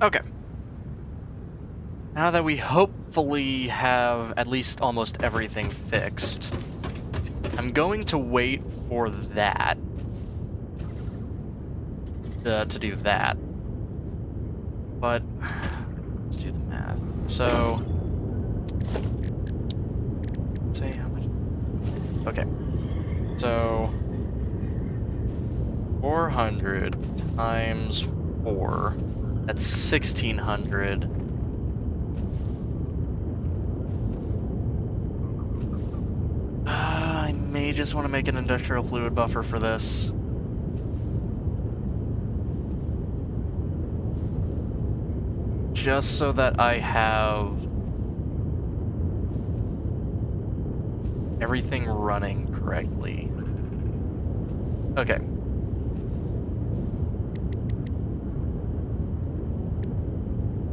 Okay. Now that we hopefully have at least almost everything fixed, I'm going to wait for that. To do that. But, let's do the math. So, say how much? Okay. So, 400 times 4, that's 1600. I may just want to make an industrial fluid buffer for this. Just so that I have everything running correctly. Okay.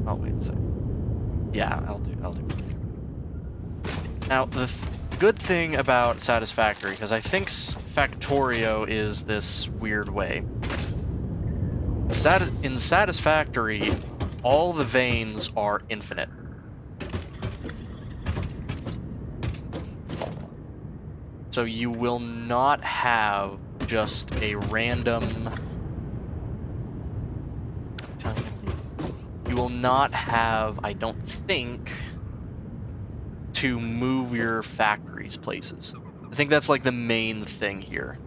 Oh, wait a second. Yeah, I'll do. Now, the good thing about Satisfactory, because I think Factorio is this weird way. In Satisfactory, all the veins are infinite. So you will not have just a random... You will not have, I don't think, to move your factories places. I think that's like the main thing here.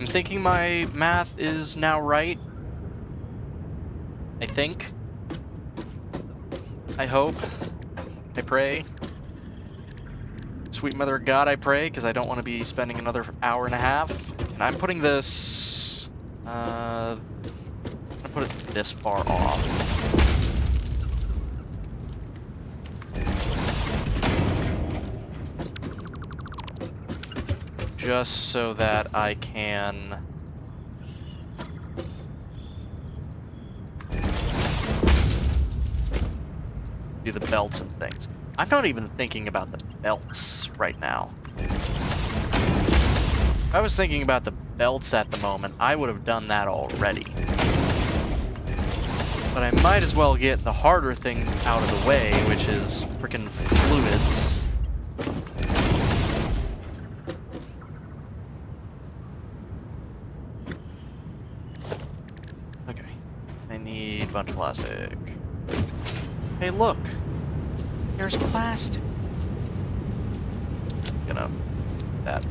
I'm thinking my math is now right. I think. I hope. I pray. Sweet Mother of God, I pray, because I don't want to be spending another hour and a half. And I'm putting this... I'm going to put it this far off. Just so that I can... do the belts and things. I'm not even thinking about the belts right now. If I was thinking about the belts at the moment, I would have done that already. But I might as well get the harder thing out of the way, which is frickin' fluids. Okay. I need a bunch of plastic. Hey, look! There's plastic! Gonna... that.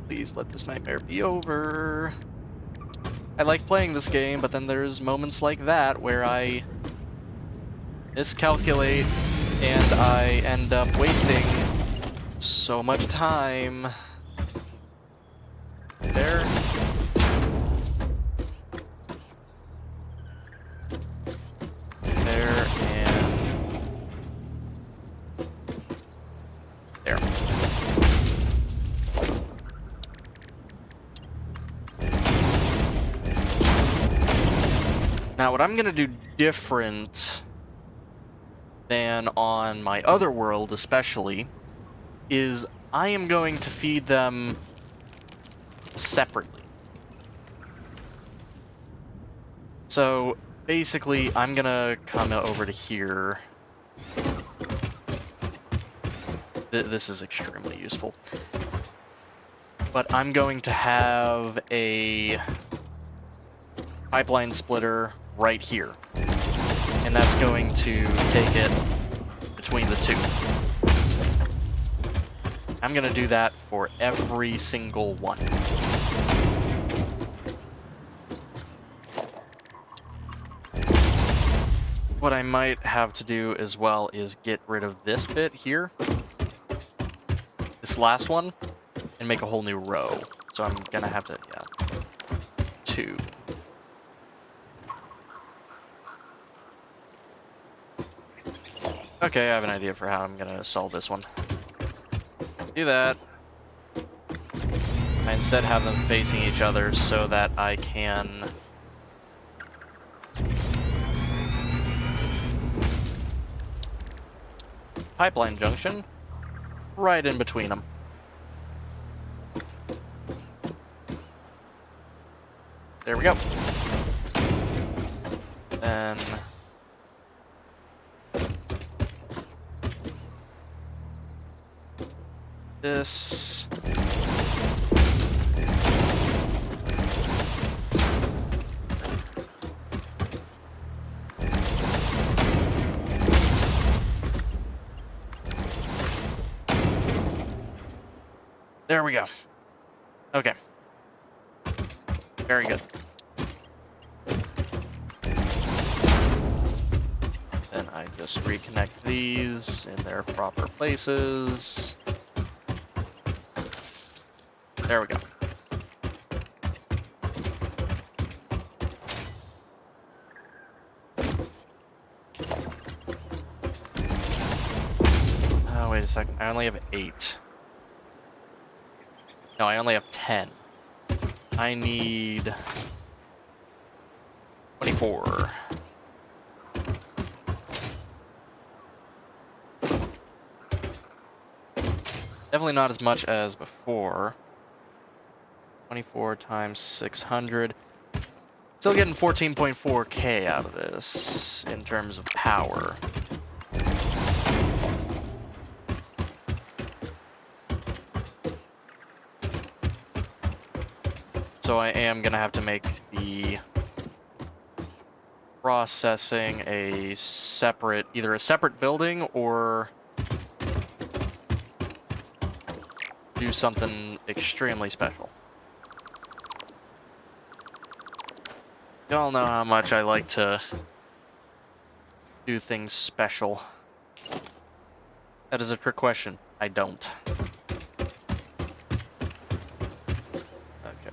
Please let this nightmare be over. I like playing this game, but then there's moments like that where I miscalculate and I end up wasting so much time. There. There and there. Now, what I'm gonna do different than on my other world, especially, is I am going to feed them separately. So, basically, I'm gonna come over to here. This is extremely useful. But I'm going to have a pipeline splitter right here. And that's going to take it between the two. I'm going to do that for every single one. What I might have to do as well is get rid of this bit here, this last one, and make a whole new row. So I'm going to have to, yeah, 2. Okay, I have an idea for how I'm gonna solve this one. Do that. I instead have them facing each other so that I can... pipeline junction right in between them. There we go. Then... this. There we go. Okay. Very good. Then I just reconnect these in their proper places. There we go. Oh, wait a second. I only have 8. No, I only have 10. I need 24. Definitely not as much as before. 24 times 600. Still getting 14.4k out of this in terms of power. So I am gonna have to make the processing a separate, either a separate building or do something extremely special. Y'all know how much I like to do things special. That is a trick question. I don't. Okay.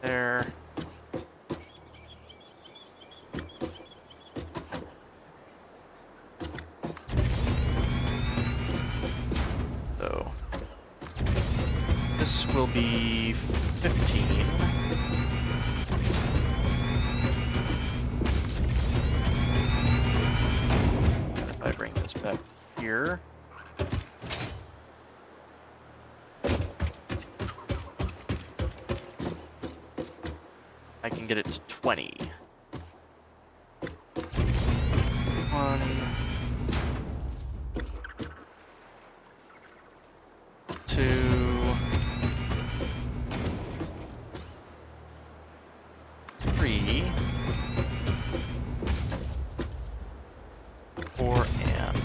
There. So this will be 15. If I bring this back here. I can get it to 20. 1, 2, 3, 4, and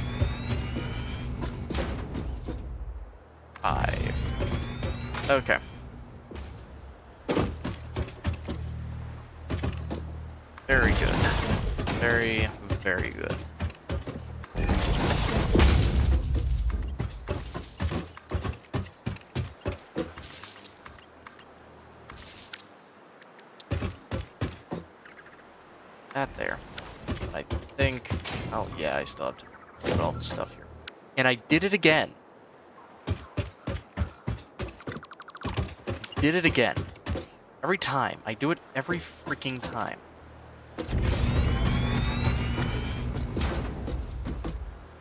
5. Okay. Very good. Very, very good. That there. I think... Oh, yeah, I still have to put all this stuff here. And I did it again. Did it again. Every time. I do it every freaking time.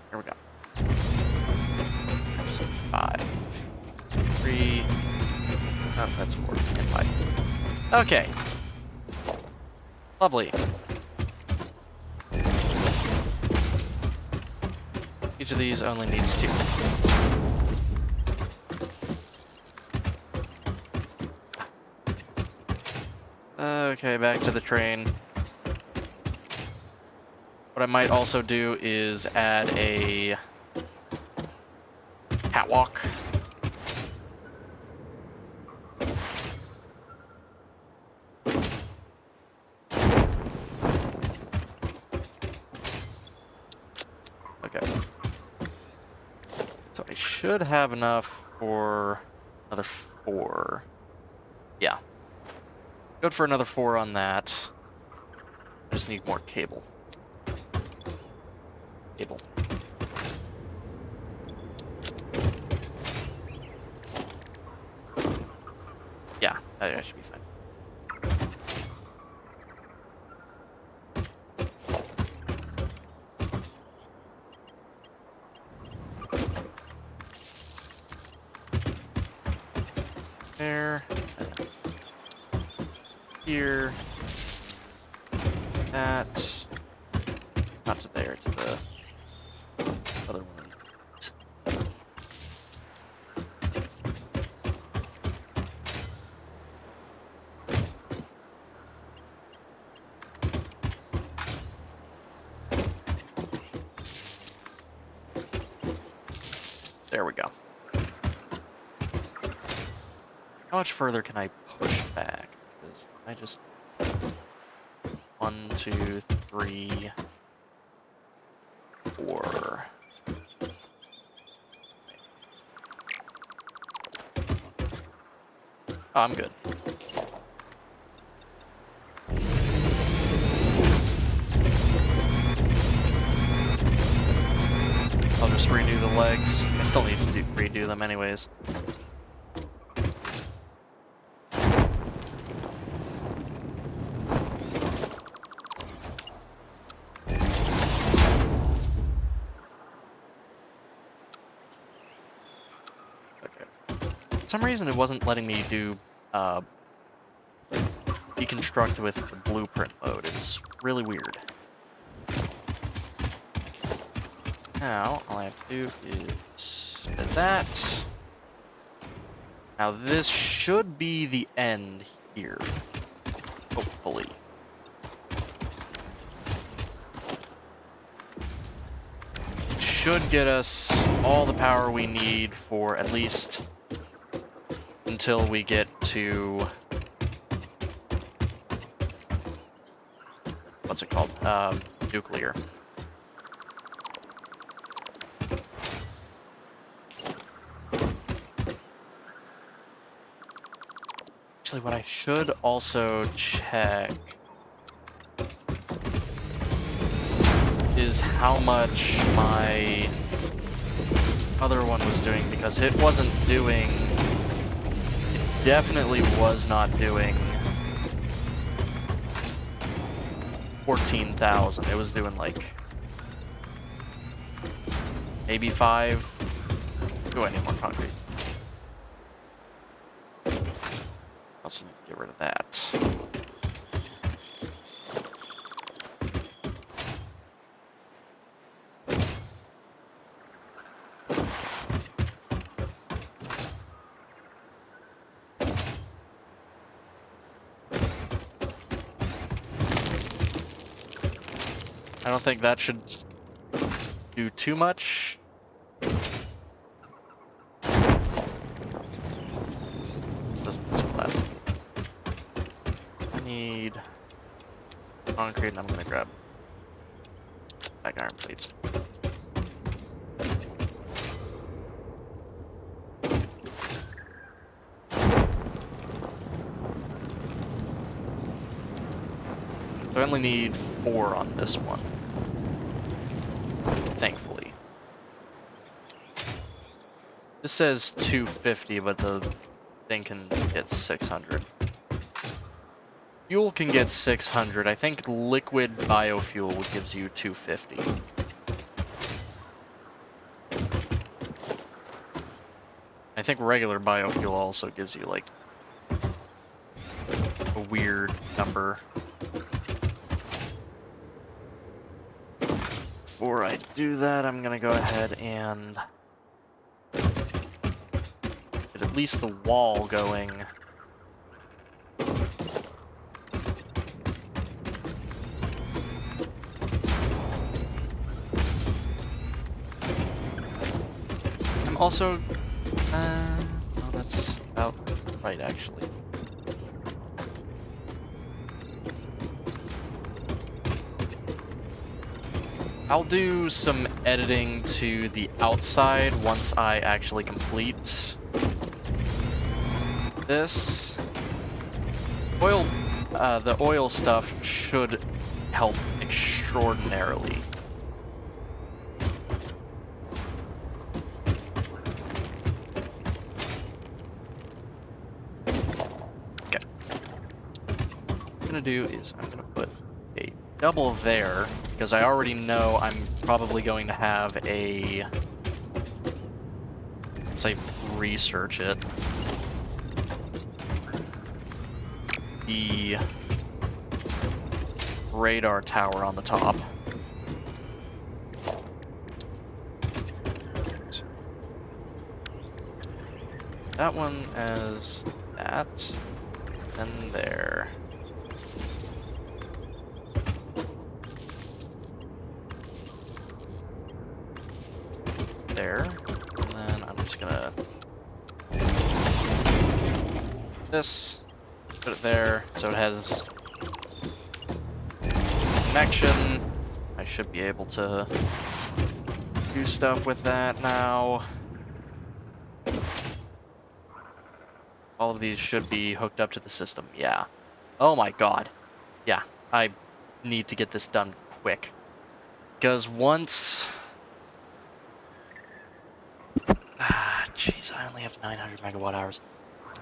Here we go. 5, 3... Oh, that's 4 and 5. Okay. Lovely. Each of these only needs 2. Okay, back to the train. What I might also do is add a catwalk. Okay. So I should have enough for another 4. Yeah. Good for another 4 on that. I just need more cable. Cable. Yeah, that should be fine. There. Here. That. Not to there, to the other one. There we go. How much further can I push back? Because I just... 1, 2, 3, 4. Oh, I'm good. I'll just redo the legs. I still need to redo them anyways. For some reason it wasn't letting me do deconstruct with the blueprint mode. It's really weird. Now all I have to do is spin that. Now this should be the end here, hopefully. should get us all the power we need for at least until we get to... what's it called? Nuclear. Actually, what I should also check is how much my other one was doing, because it wasn't doing... it definitely was not doing 14,000. It was doing like maybe 5. Do I need more concrete? Also need to get rid of that. I don't think that should do too much. This doesn't last. I need concrete, and I'm gonna grab back iron plates. So I only need 4 on this one. Thankfully. This says 250, but the thing can get 600. Fuel can get 600. I think liquid biofuel gives you 250. I think regular biofuel also gives you like a weird number. Before I do that, I'm gonna go ahead and get at least the wall going. I'm also, no, that's about right actually. I'll do some editing to the outside once I actually complete this. The oil stuff should help extraordinarily. Okay. What I'm gonna do is I'm gonna put a double there, because I already know I'm probably going to have a... let's say research it. The radar tower on the top. That one as that, and there. There, and then I'm just gonna this, put it there, so it has connection. I should be able to do stuff with that now. All of these should be hooked up to the system, yeah. Oh my god. Yeah, I need to get this done quick. Because once... jeez, I only have 900 megawatt hours.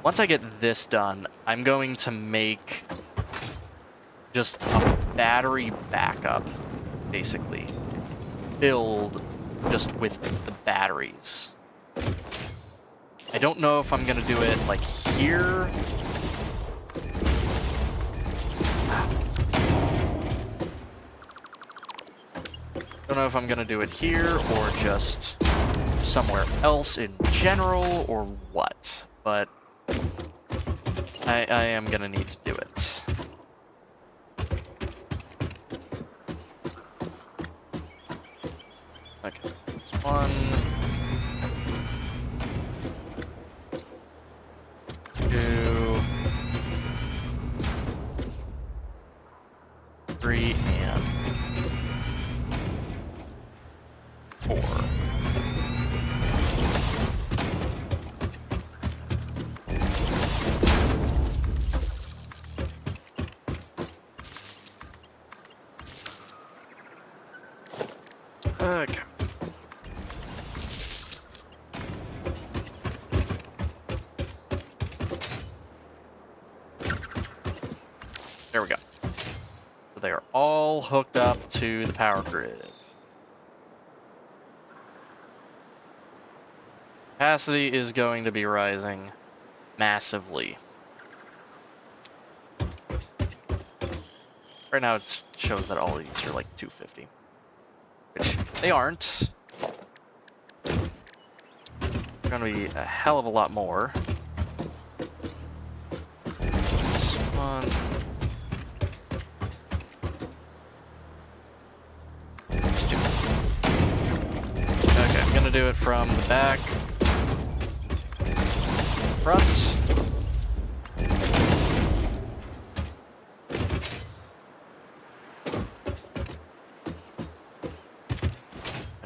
Once I get this done, I'm going to make just a battery backup, basically. Build just with the batteries. I don't know if I'm gonna do it like here. Don't know if I'm gonna do it here or just somewhere else in general or what, but I am gonna need to do it. Okay. 1, 2, 3, and 4. Okay. There we go. So they are all hooked up to the power grid. Capacity is going to be rising massively. Right now it shows that all of these are like 250, which they aren't. They're going to be a hell of a lot more. This one. Okay, I'm going to do it from the back, front.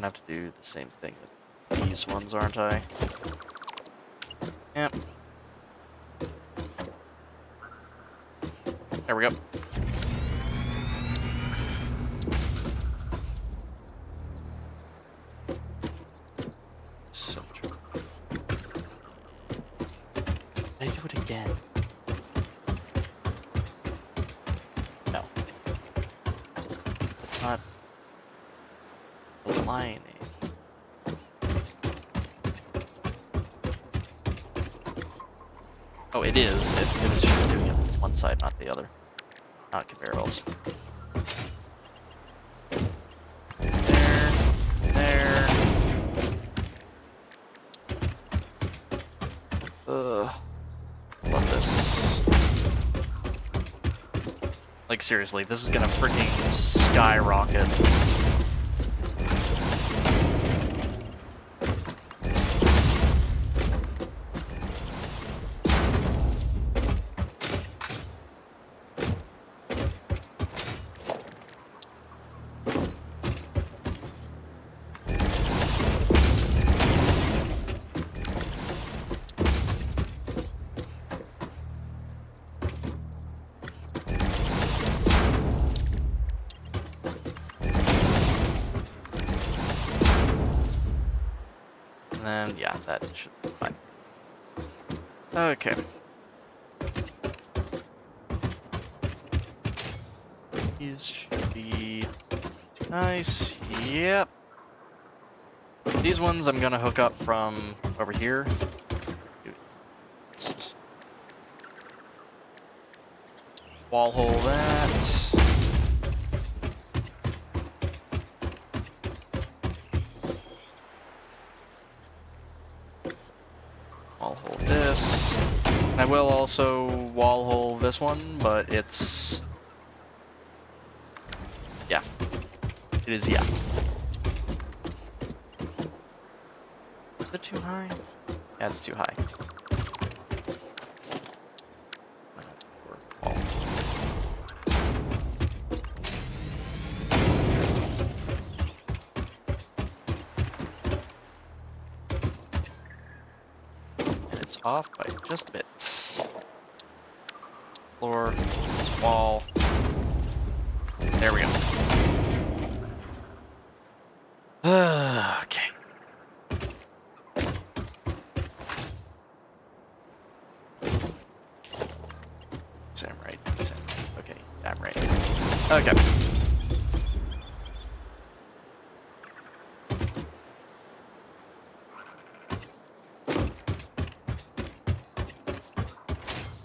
Have to do the same thing with these ones, aren't I? Yep. There we go. So much. Did I do it again? No. It's not aligning. Oh, it is. It was just doing it on one side, not the other. Not conveyor belts. There. Love this. Like, seriously, this is gonna freaking skyrocket. And yeah, that should be fine. Okay. These should be nice. Yep. These ones I'm gonna hook up from over here. Just wall hole that. Wall hole this. And I will also wall hole this one, but it's... yeah. It is, yeah. Is it too high? Yeah, it's too high. And it's off by just a bit. Floor, wall. There we go. Okay. Sam right. Sam. Okay, I'm right. Okay.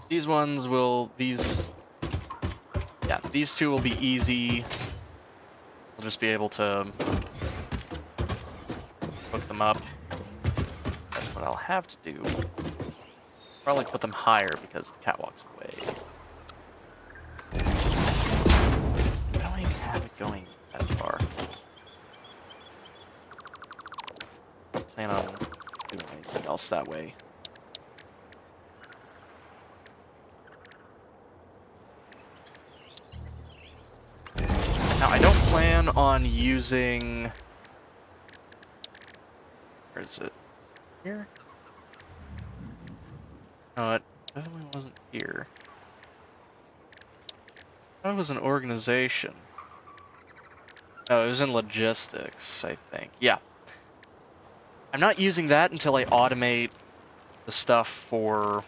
These ones will, yeah, these two will be easy. We'll just be able to hook them up. That's what I'll have to do. Probably put them higher because the catwalk's in the way. I don't even have it going that far. else that way. Now, I don't plan on using... Where is it? Here? No, it definitely wasn't here. That was an organization. No, it was in logistics, I think. Yeah. I'm not using that until I automate the stuff for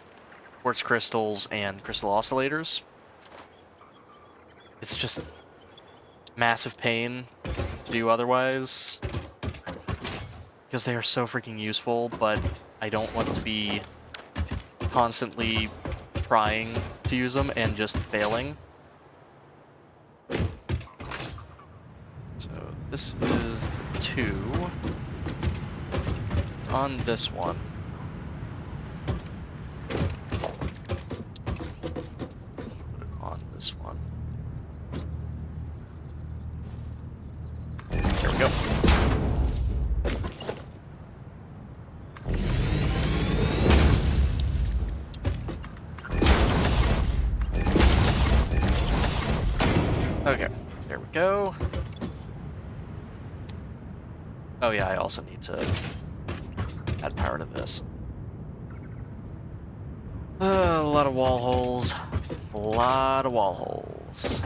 quartz crystals and crystal oscillators. It's just massive pain to do otherwise, because they are so freaking useful, but I don't want to be constantly trying to use them and just failing. So this is the 2 on this one. Put it on this one. There we go. Okay, there we go. Oh yeah, I also need to add power to this. A lot of wall holes. A lot of wall holes.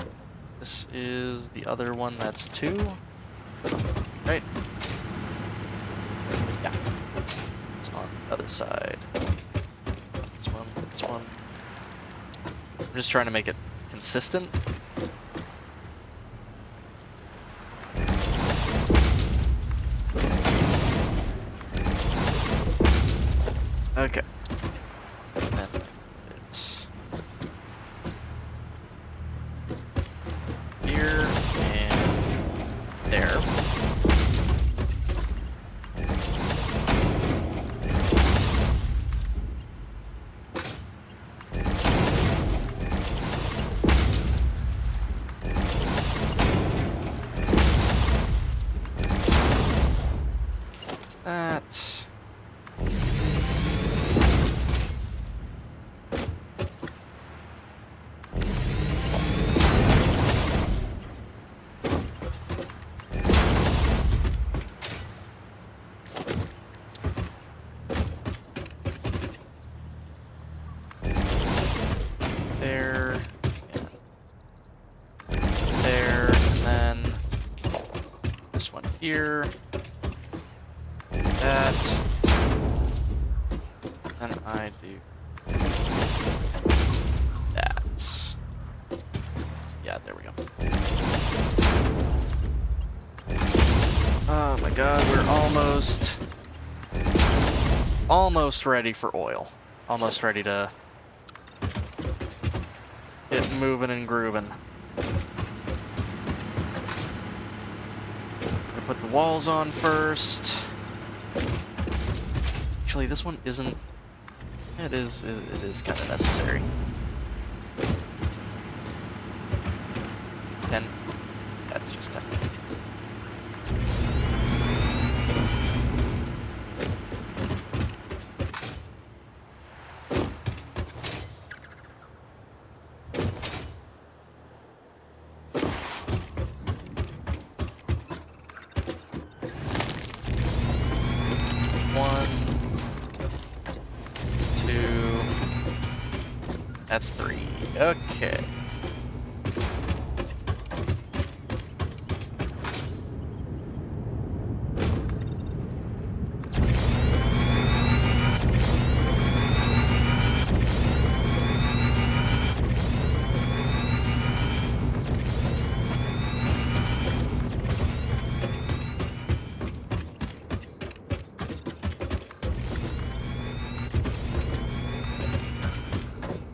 This is the other one that's 2. Right? Yeah. It's on the other side. This one, this one. I'm just trying to make it consistent. Okay. Then it's here and there. That. There, and there, and then this one here, that, and I do that. Yeah, there we go. Oh my god, we're almost ready for oil. Almost ready to get moving and grooving. Gonna put the walls on first. Actually, this one isn't. It is kind of necessary. 10. That's just 10. That's 3. Okay.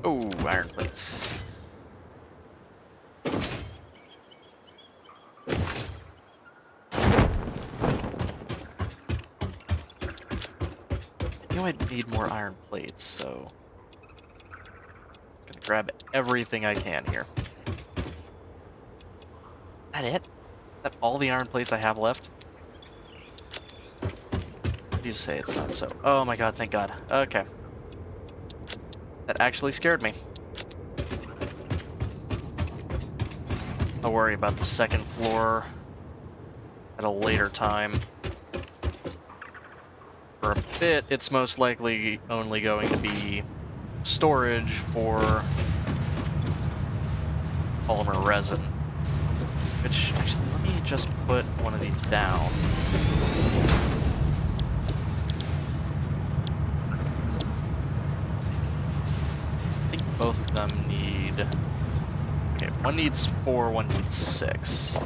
Oh, iron plates. I knew I'd need more iron plates, so I'm gonna grab everything I can here. Is that it? Is that all the iron plates I have left? Please say it's not so. Oh my god, thank god. Okay. That actually scared me. I'll worry about the second floor at a later time. For a bit, it's most likely only going to be storage for polymer resin. Which, actually, let me just put one of these down. I think both of them need... Okay, one needs 4, one needs 6.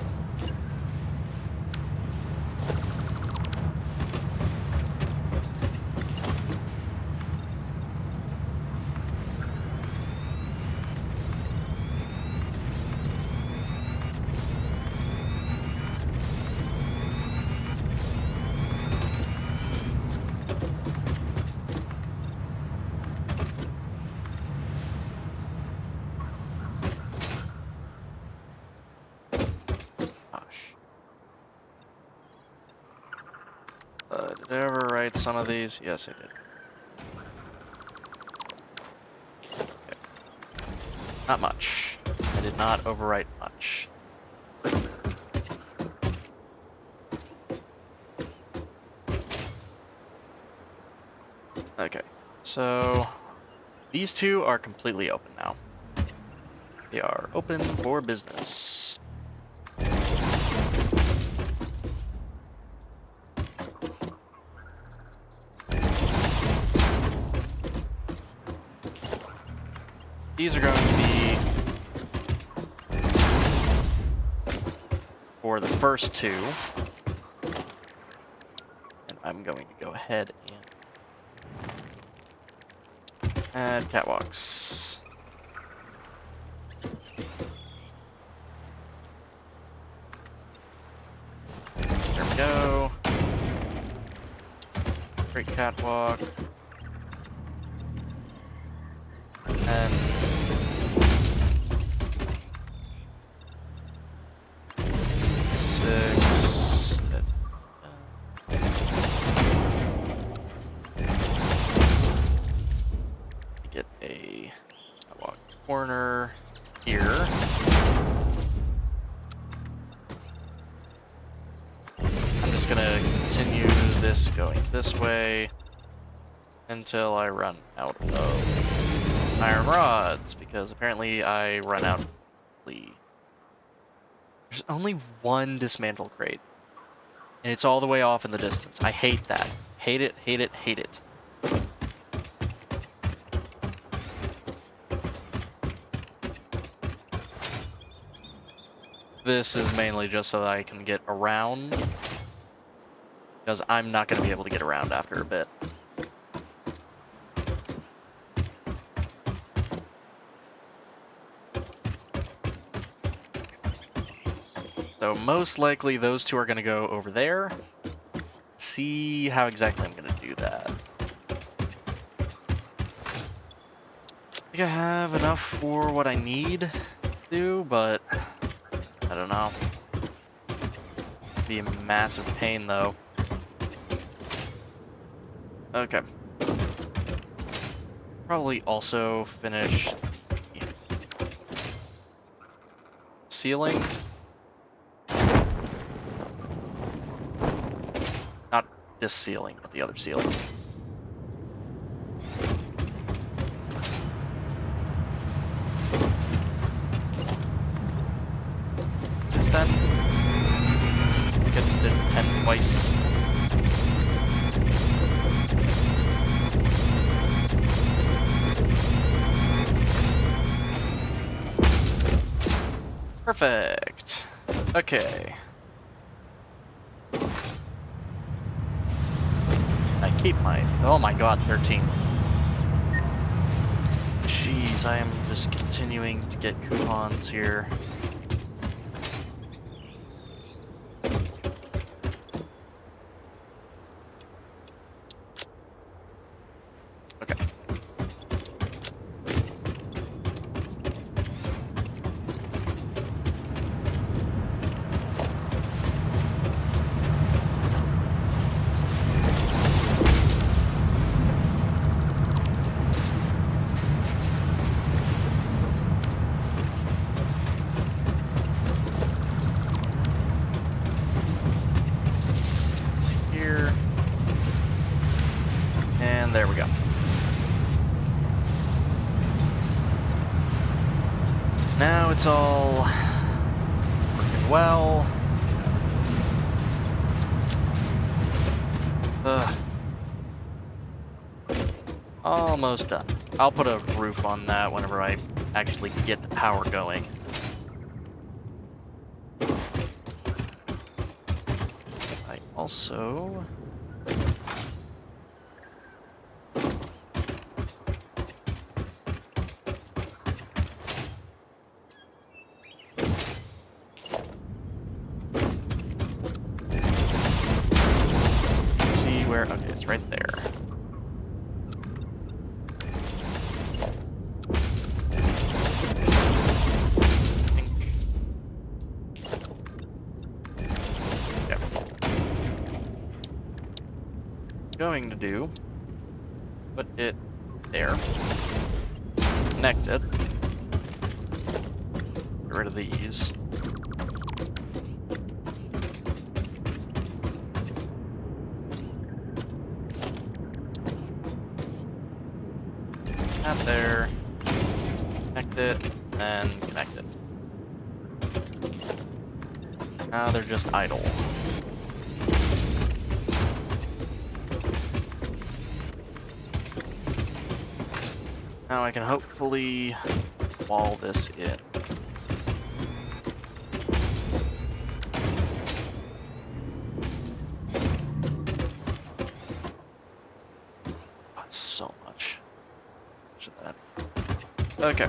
Did I ever write some of these? Yes, I did. Okay. Not much. I did not overwrite much. Okay, so these two are completely open now. They are open for business. These are going to be for the first two. And I'm going to go ahead and add catwalks. There we go. Great catwalk. And get a catwalk corner here. I'm just gonna continue this going this way until I run out of iron rods, because apparently I run out of There's only one dismantle crate, and it's all the way off in the distance. I hate that. Hate it, hate it, hate it. This is mainly just so that I can get around, because I'm not going to be able to get around after a bit. So most likely those two are going to go over there. See how exactly I'm going to do that. I think I have enough for what I need to do, but I don't know. It'd be a massive pain though. Okay. Probably also finish the ceiling. Not this ceiling, but the other ceiling. This 10? I think I just did 10 twice. Perfect. Okay. I keep my... Oh my god, 13. Jeez, I am just continuing to get coupons here. Okay. it's all working well. Almost done. I'll put a roof on that whenever I actually get the power going. I also... see where... okay, it's right there. Going to do, put it there, connect it, get rid of these. That there, connect it, and connect it. Now they're just idle. Now I can hopefully wall this in. That's so much. Much of that. Okay.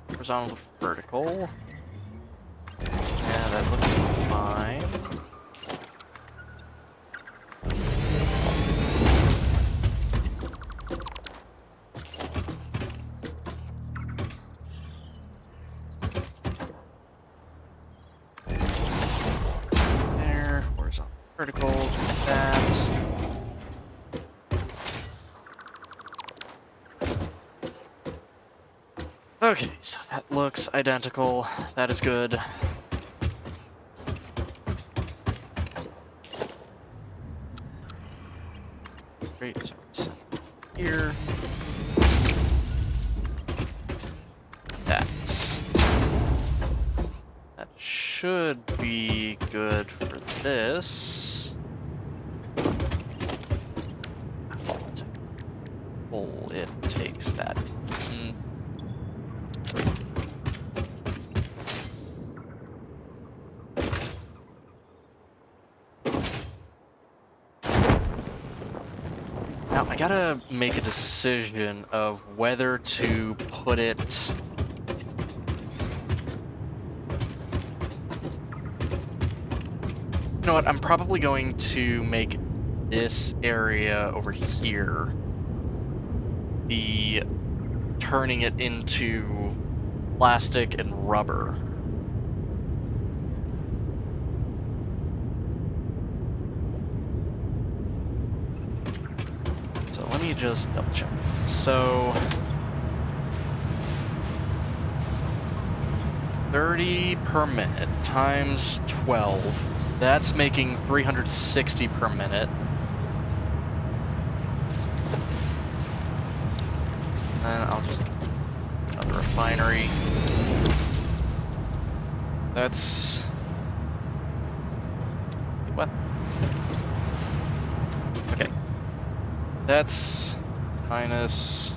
Horizontal to vertical. Yeah, that looks fine. There, horizontal, vertical, that. Okay, so that looks identical. That is good. Great. So here. That should be good for this. Oh, it takes that. Now, I gotta make a decision of whether to put it... You know what, I'm probably going to make this area over here be turning it into plastic and rubber. Let me just double check. So 30 per minute times 12. That's making 360 per minute. And I'll just another refinery. That's what? Okay. That's minus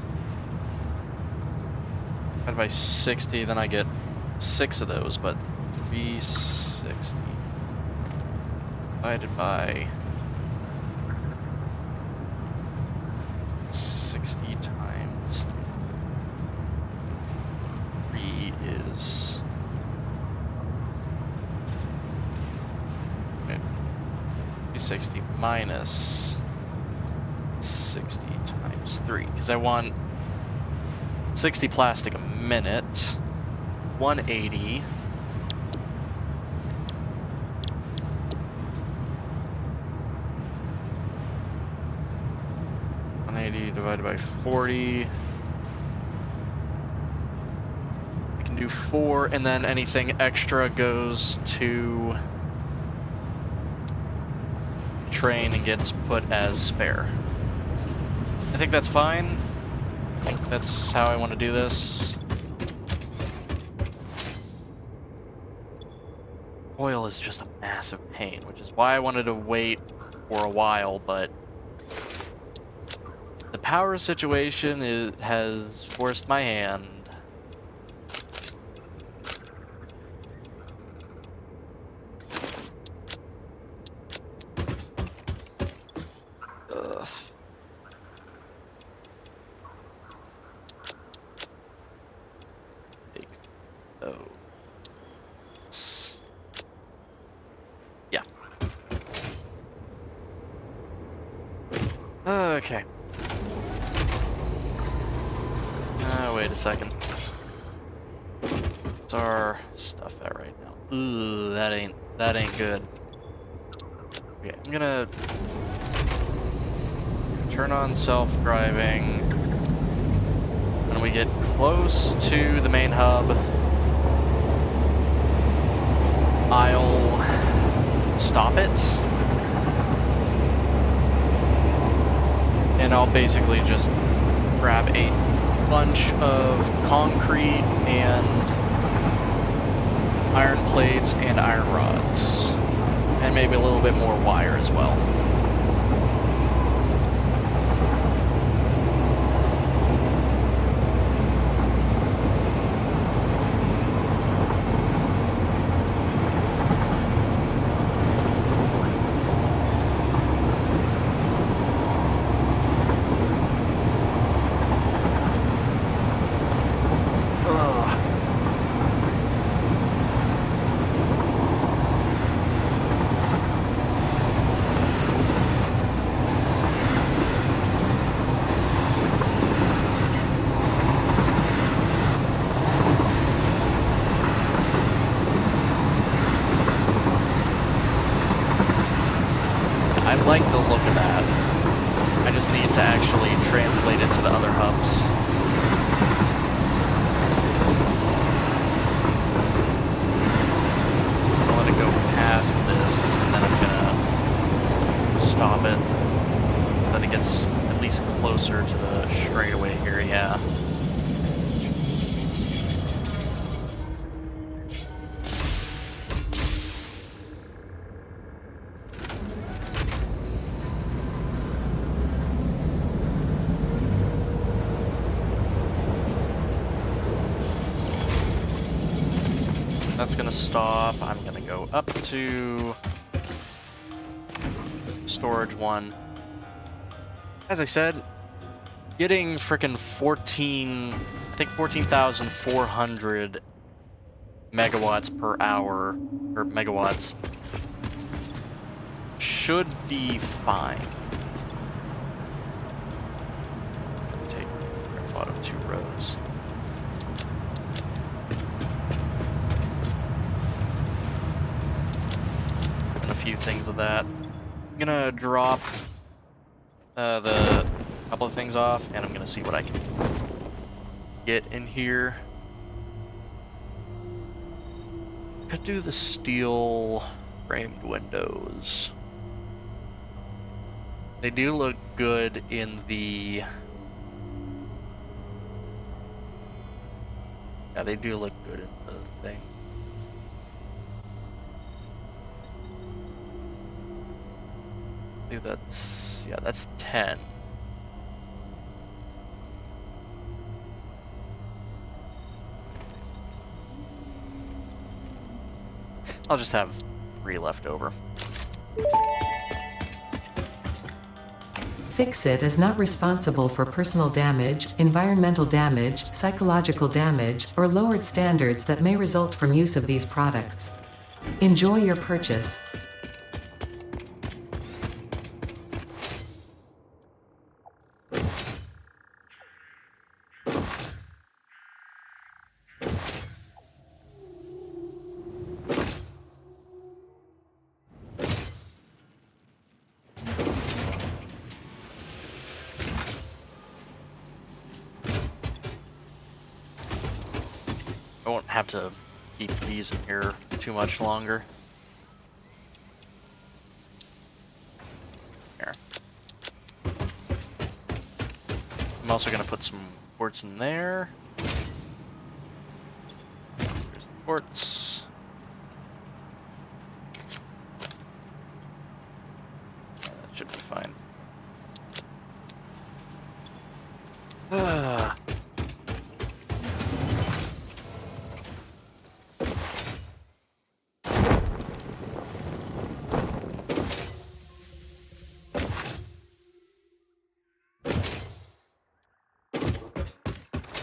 divided by 60, then I get 6 of those, but 360 divided by 60 times 3 is 360 minus 60 times 3, because I want 60 plastic a minute. 180. Divided by 40. I can do 4, and then anything extra goes to train and gets put as spare. I think that's fine. I think that's how I want to do this. Oil is just a massive pain, which is why I wanted to wait for a while, but the power situation has forced my hand. Ugh. Take those. Yeah. Okay. Wait a second. What's our stuff at right now? Ooh, that ain't good. Okay, I'm gonna turn on self-driving. When we get close to the main hub, I'll stop it. And I'll basically just grab a bunch of concrete and iron plates and iron rods. And maybe a little bit more wire as well. I like the look of that. I just need to actually translate it to the other hubs. I'll let it go past this, and then I'm gonna stop it. Then it gets at least closer to the straightaway here, yeah. That's gonna stop. I'm gonna go up to storage 1. As I said, getting frickin' 14,400 megawatts per hour, or megawatts, should be fine. Take the bottom 2 rows. A few things of that. I'm gonna drop the couple of things off, and I'm gonna see what I can get in here. Could do the steel framed windows. They do look good in the... Yeah, they do look good in the thing. I think that's, yeah, that's 10. I'll just have 3 left over. Fix-It is not responsible for personal damage, environmental damage, psychological damage, or lowered standards that may result from use of these products. Enjoy your purchase. I won't have to keep these in here too much longer. Here. I'm also gonna put some quartz in there. There's the quartz. That should be fine.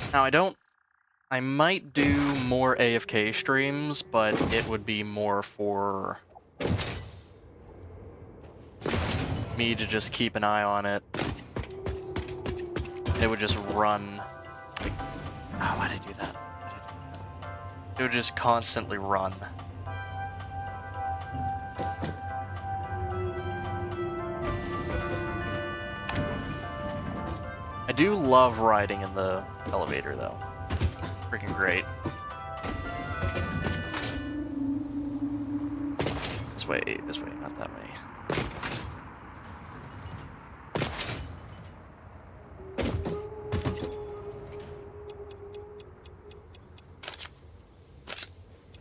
Now I might do more AFK streams, but it would be more for me to just keep an eye on it. It would just run. Like, why'd I do that? It would just constantly run. I do love riding in the elevator though. Freaking great. This way, not that way.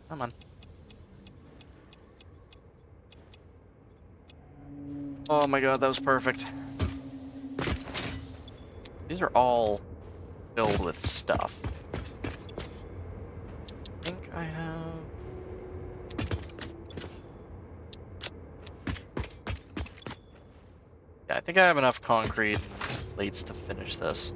Come on. Oh my god, that was perfect. These are all filled with stuff. I think I have... Yeah, I think I have enough concrete and plates to finish this.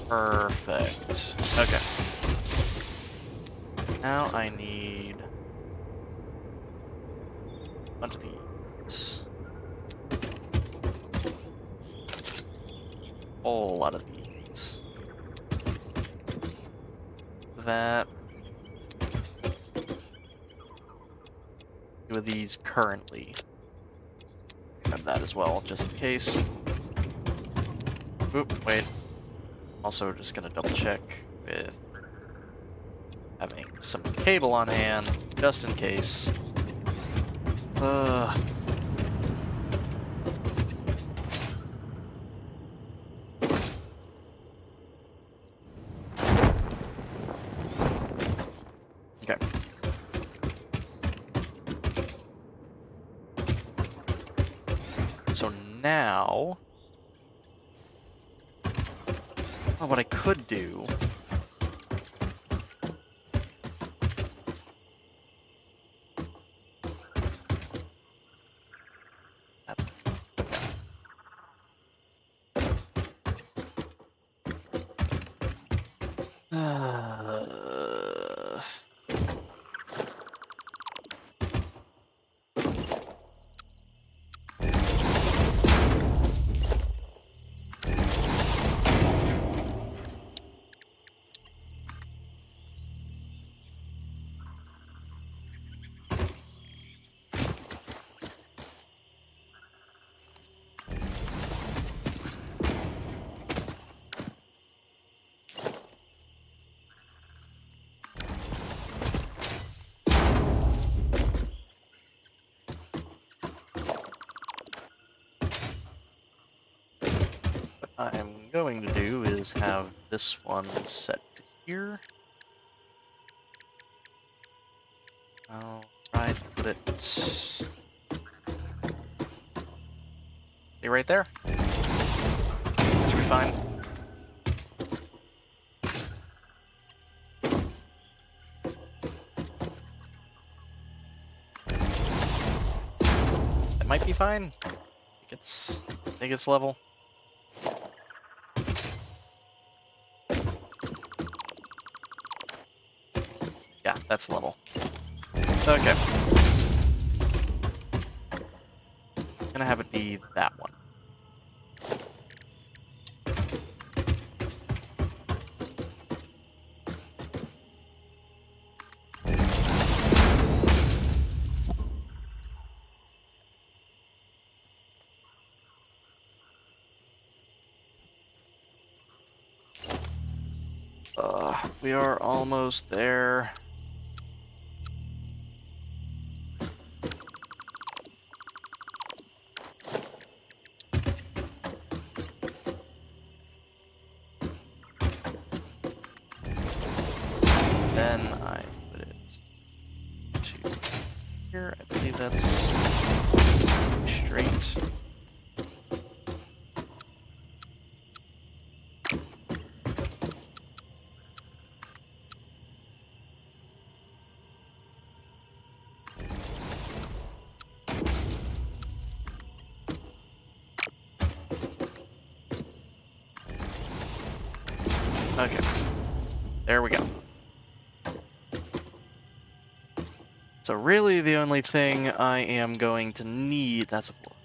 Perfect. Okay. Now I need a bunch of these. A whole lot of these. That. Two of these currently. Have that as well, just in case. Oop, wait. Also just gonna double check with having some cable on hand, just in case. Okay. So now, well, what I could do I'm going to do is have this one set to here. I'll try to put it right there. Should be fine. That might be fine. I think it's level. Yeah, that's level. Okay. Gonna have it be that one. We are almost there. Then I put it to here. I believe that's straight. Okay, there we go. So really the only thing I am going to need, that's a floor.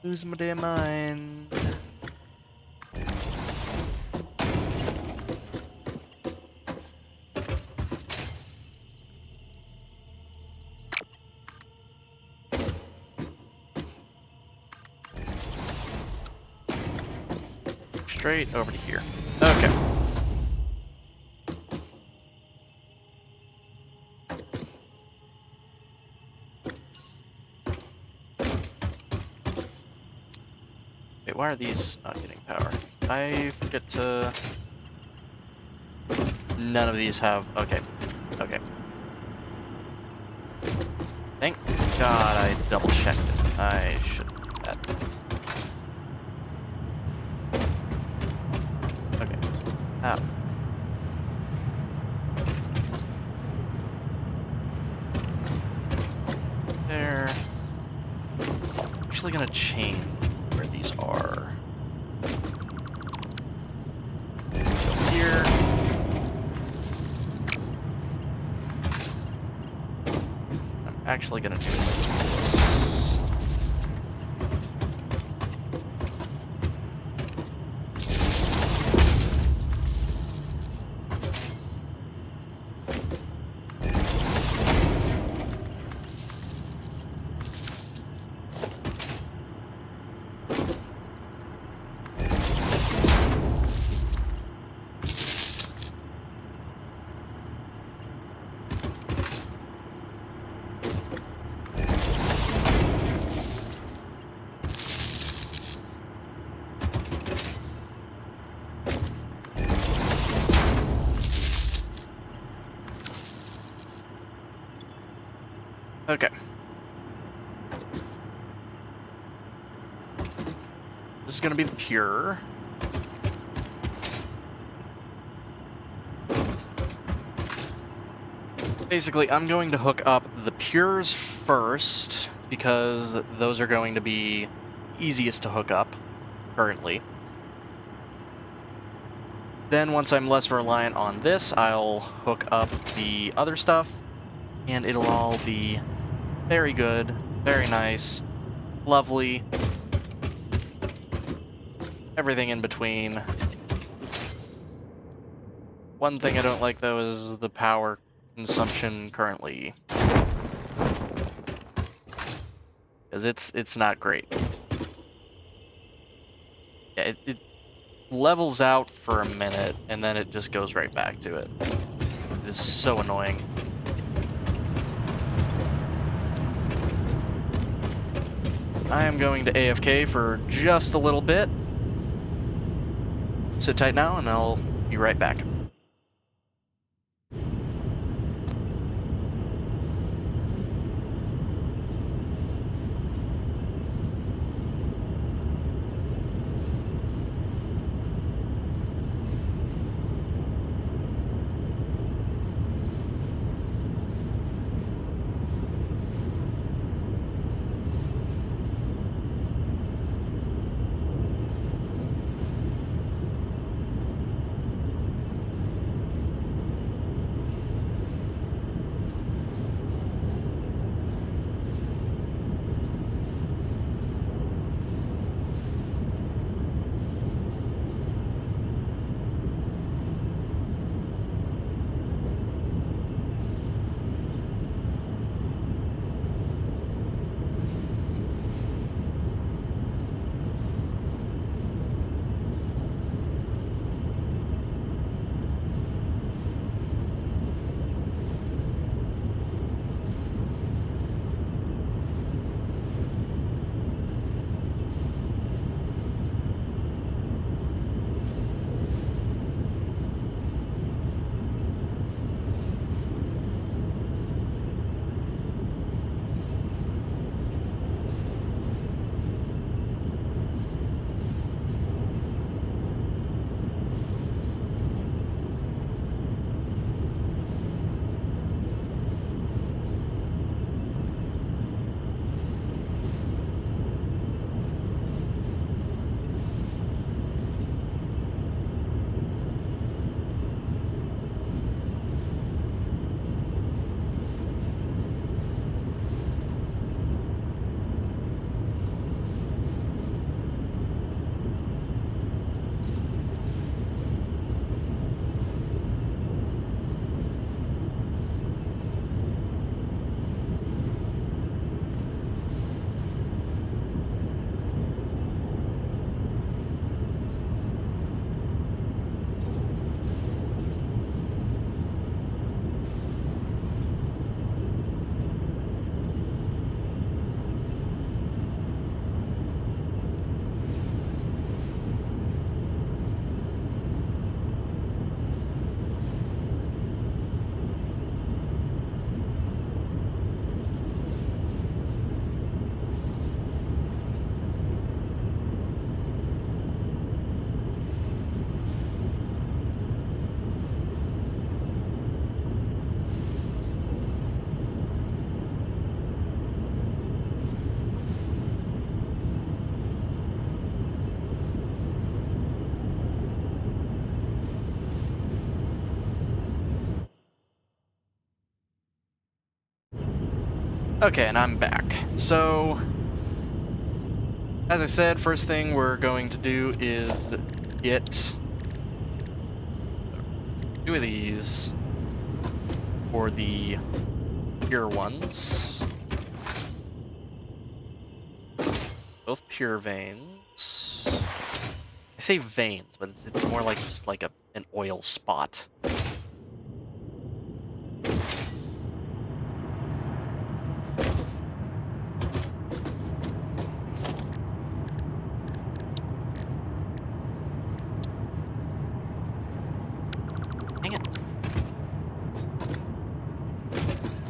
Losing my damn mind. Straight over to here. Okay. Wait, why are these not getting power? I forget to... None of these have... Okay. Okay. Thank God I double checked it. I should do that. Okay. There. I'm actually gonna change where these are. Go here. I'm actually gonna do it like this. Okay. This is gonna be the pure. Basically, I'm going to hook up the pures first, because those are going to be easiest to hook up, currently. Then once I'm less reliant on this, I'll hook up the other stuff, and it'll all be very good, very nice, lovely, everything in between. One thing I don't like though is the power consumption currently, because it's not great. Yeah, it levels out for a minute and then it just goes right back to it. It is so annoying. I am going to AFK for just a little bit. Sit tight now, and I'll be right back. Okay, and I'm back. So, as I said, first thing we're going to do is get 2 of these for the pure ones. Both pure veins. I say veins, but it's more like just like an oil spot. Dang it.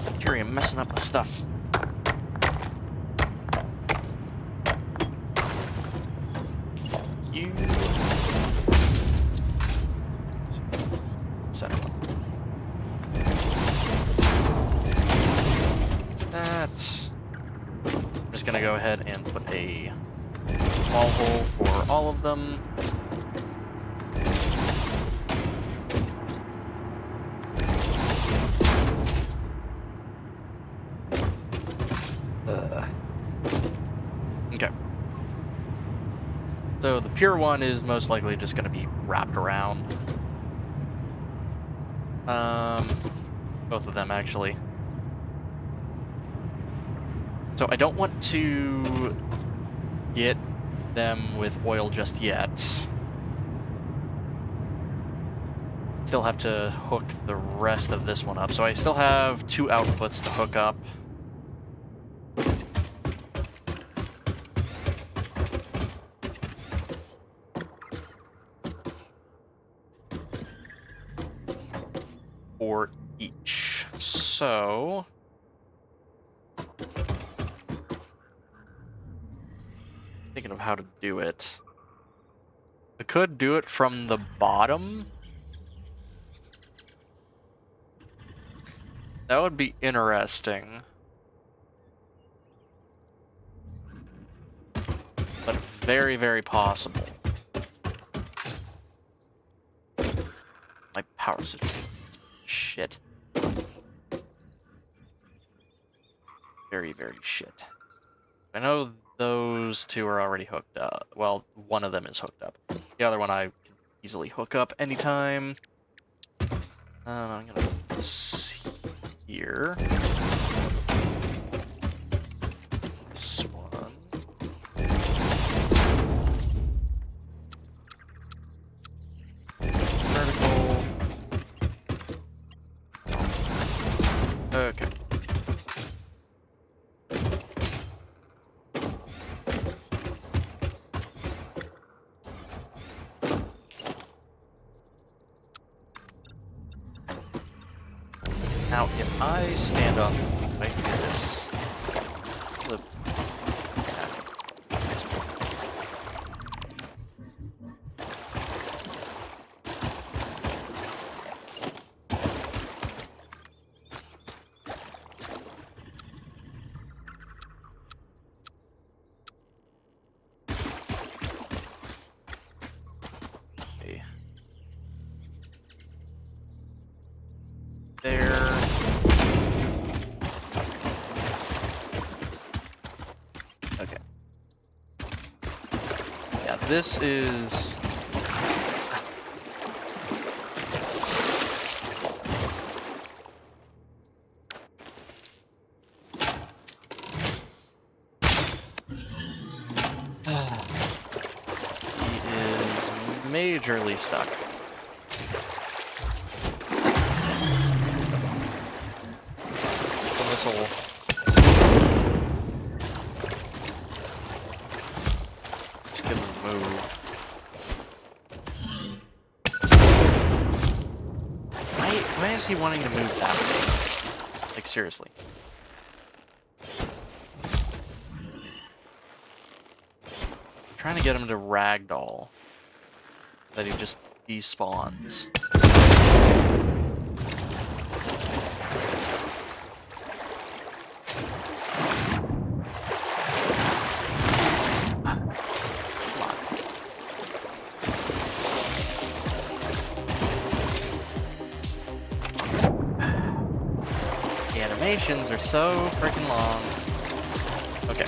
Bacteria messing up my stuff. You set up. That. I'm just gonna go ahead and put a small hole for all of them. Okay. So the pure one is most likely just going to be wrapped around. Both of them actually. So I don't want to get them with oil just yet. Still have to hook the rest of this one up. So I still have 2 outputs to hook up. for each. So thinking of how to do it. I could do it from the bottom. That would be interesting. But very, very possible. My power system. Shit. Very, very shit. I know those two are already hooked up. Well, one of them is hooked up. The other one I can easily hook up anytime. I'm gonna put this here. This one. Vertical. Okay. Now, if I stand on like this, flip. Okay. There. Okay. Yeah, this is... He is majorly stuck. This will... Just give him a move. Why is he wanting to move that way? Like, seriously. I'm trying to get him to ragdoll. That he just despawns. Animations are so freaking long. Okay.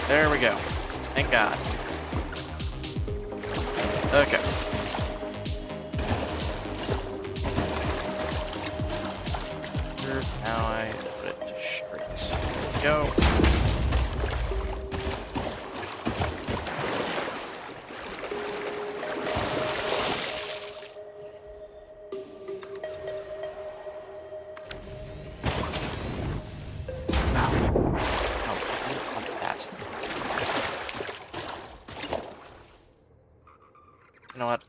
There we go. Thank God. Okay. Now I put it to straight. Go. You know what?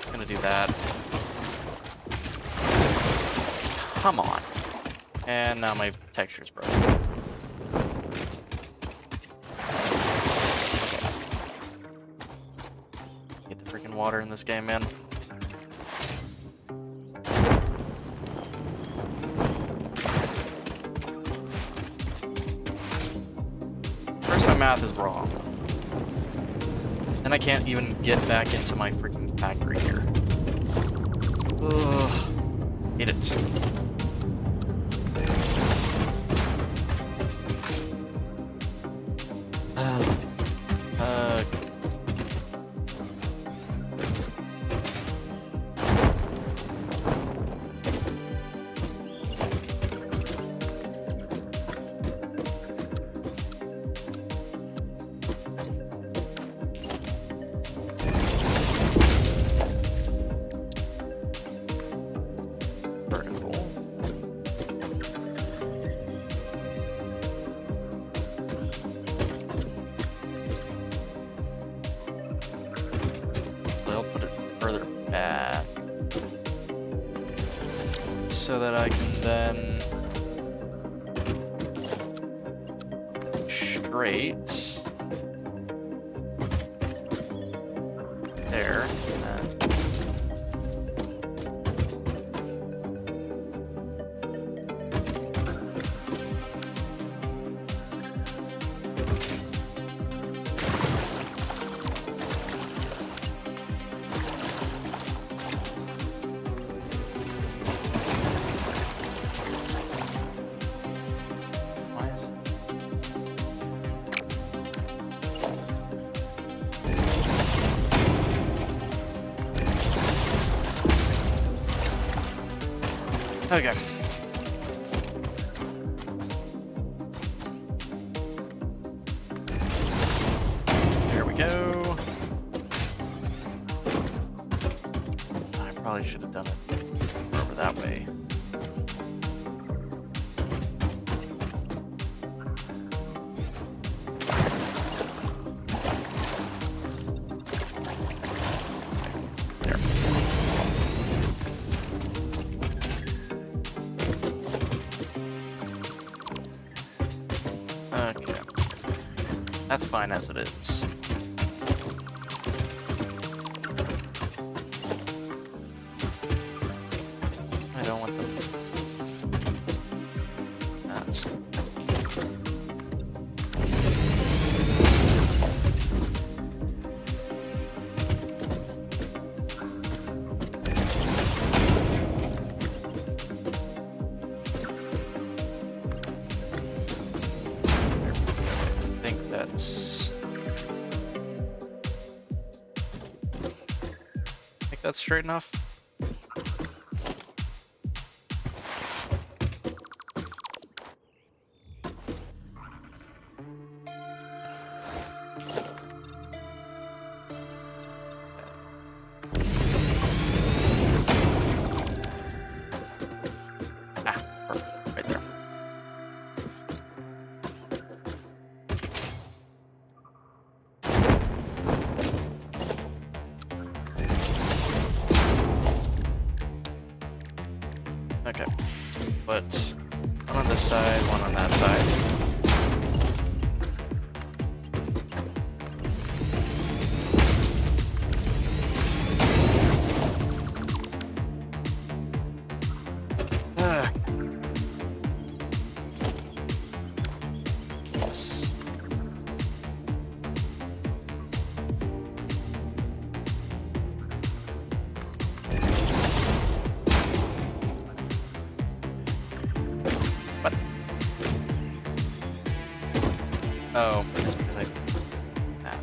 I'm gonna do that. Come on. And now my texture's broken. Okay. Get the freaking water in this game, man. First, my math is wrong. And I can't even get back into my freaking factory here. Ugh. Hate it. straight. There. Why is Okay. There we go. I probably should have done it over that way. There. Okay. That's fine as it is. I don't want them. That's. I think that's straight enough. Ah, perfect. Right there. Okay, but one on this side, one on that side. Ah. Yes. What? Oh, it's because I. Ah.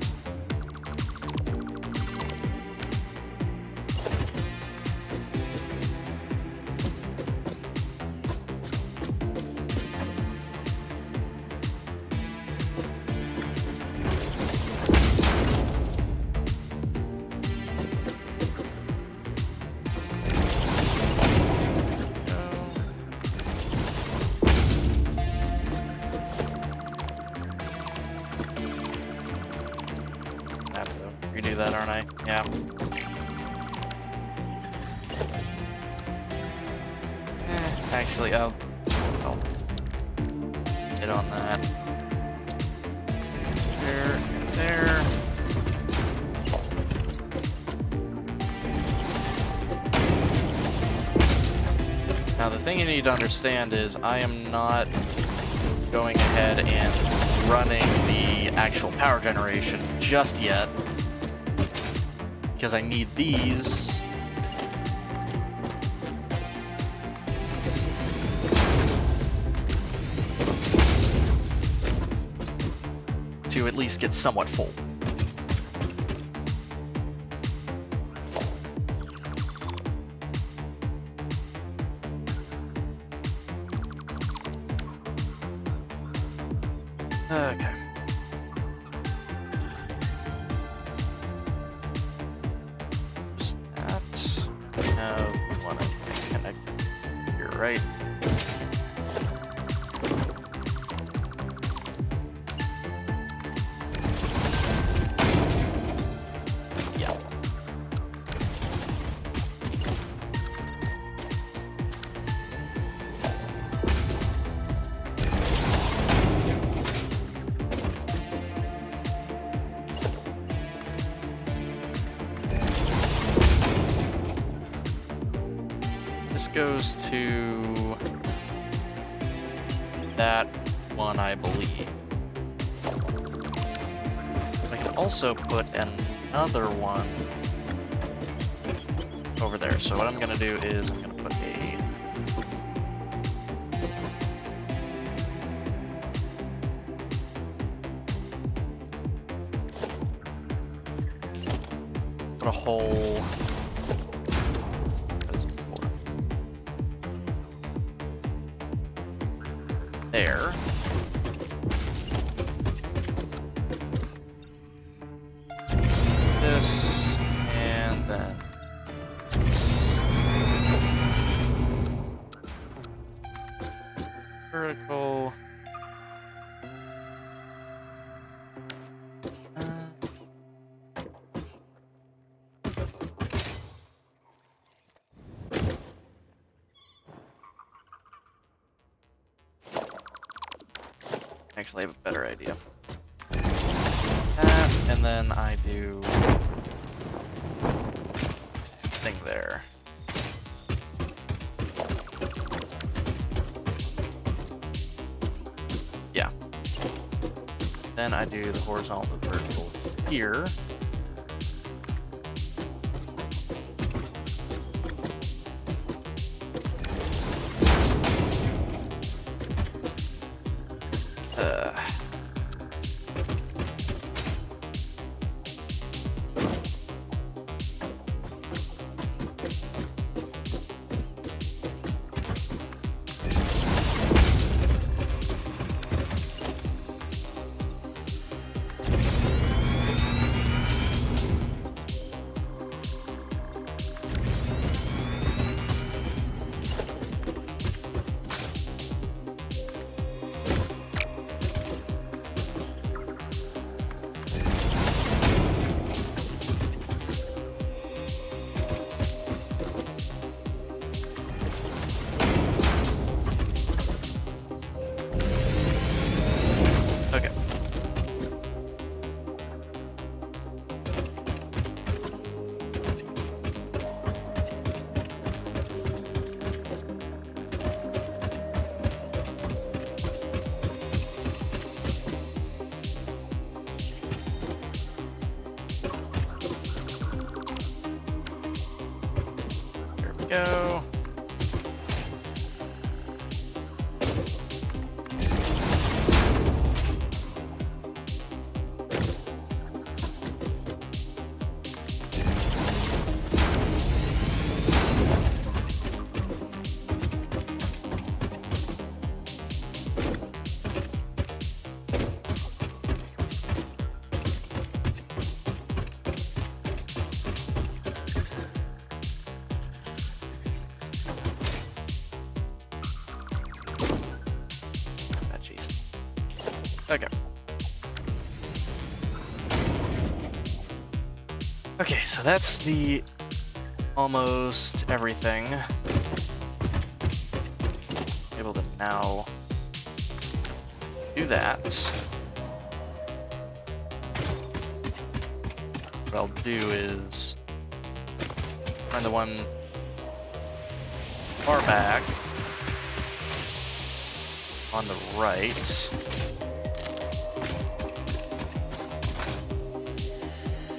I have to redo that, aren't I? Yeah. Actually, I'll hit on that. There and there. Now the thing you need to understand is I am not going ahead and running the actual power generation just yet, because I need these to at least get somewhat full. Okay. Just that. Now we want to connect here, right? Yeah. goes to that one, I believe. I can also put another one over there. So what I'm gonna do is I'm gonna put a hole. What is it for? There. This and then this. Vertical. Actually, I have a better idea. That, and then I do thing there. Yeah. Then I do the horizontal and vertical here. Okay. There we go. Okay. Okay, so that's the almost everything. Able to now do that. What I'll do is find the one far back on the right.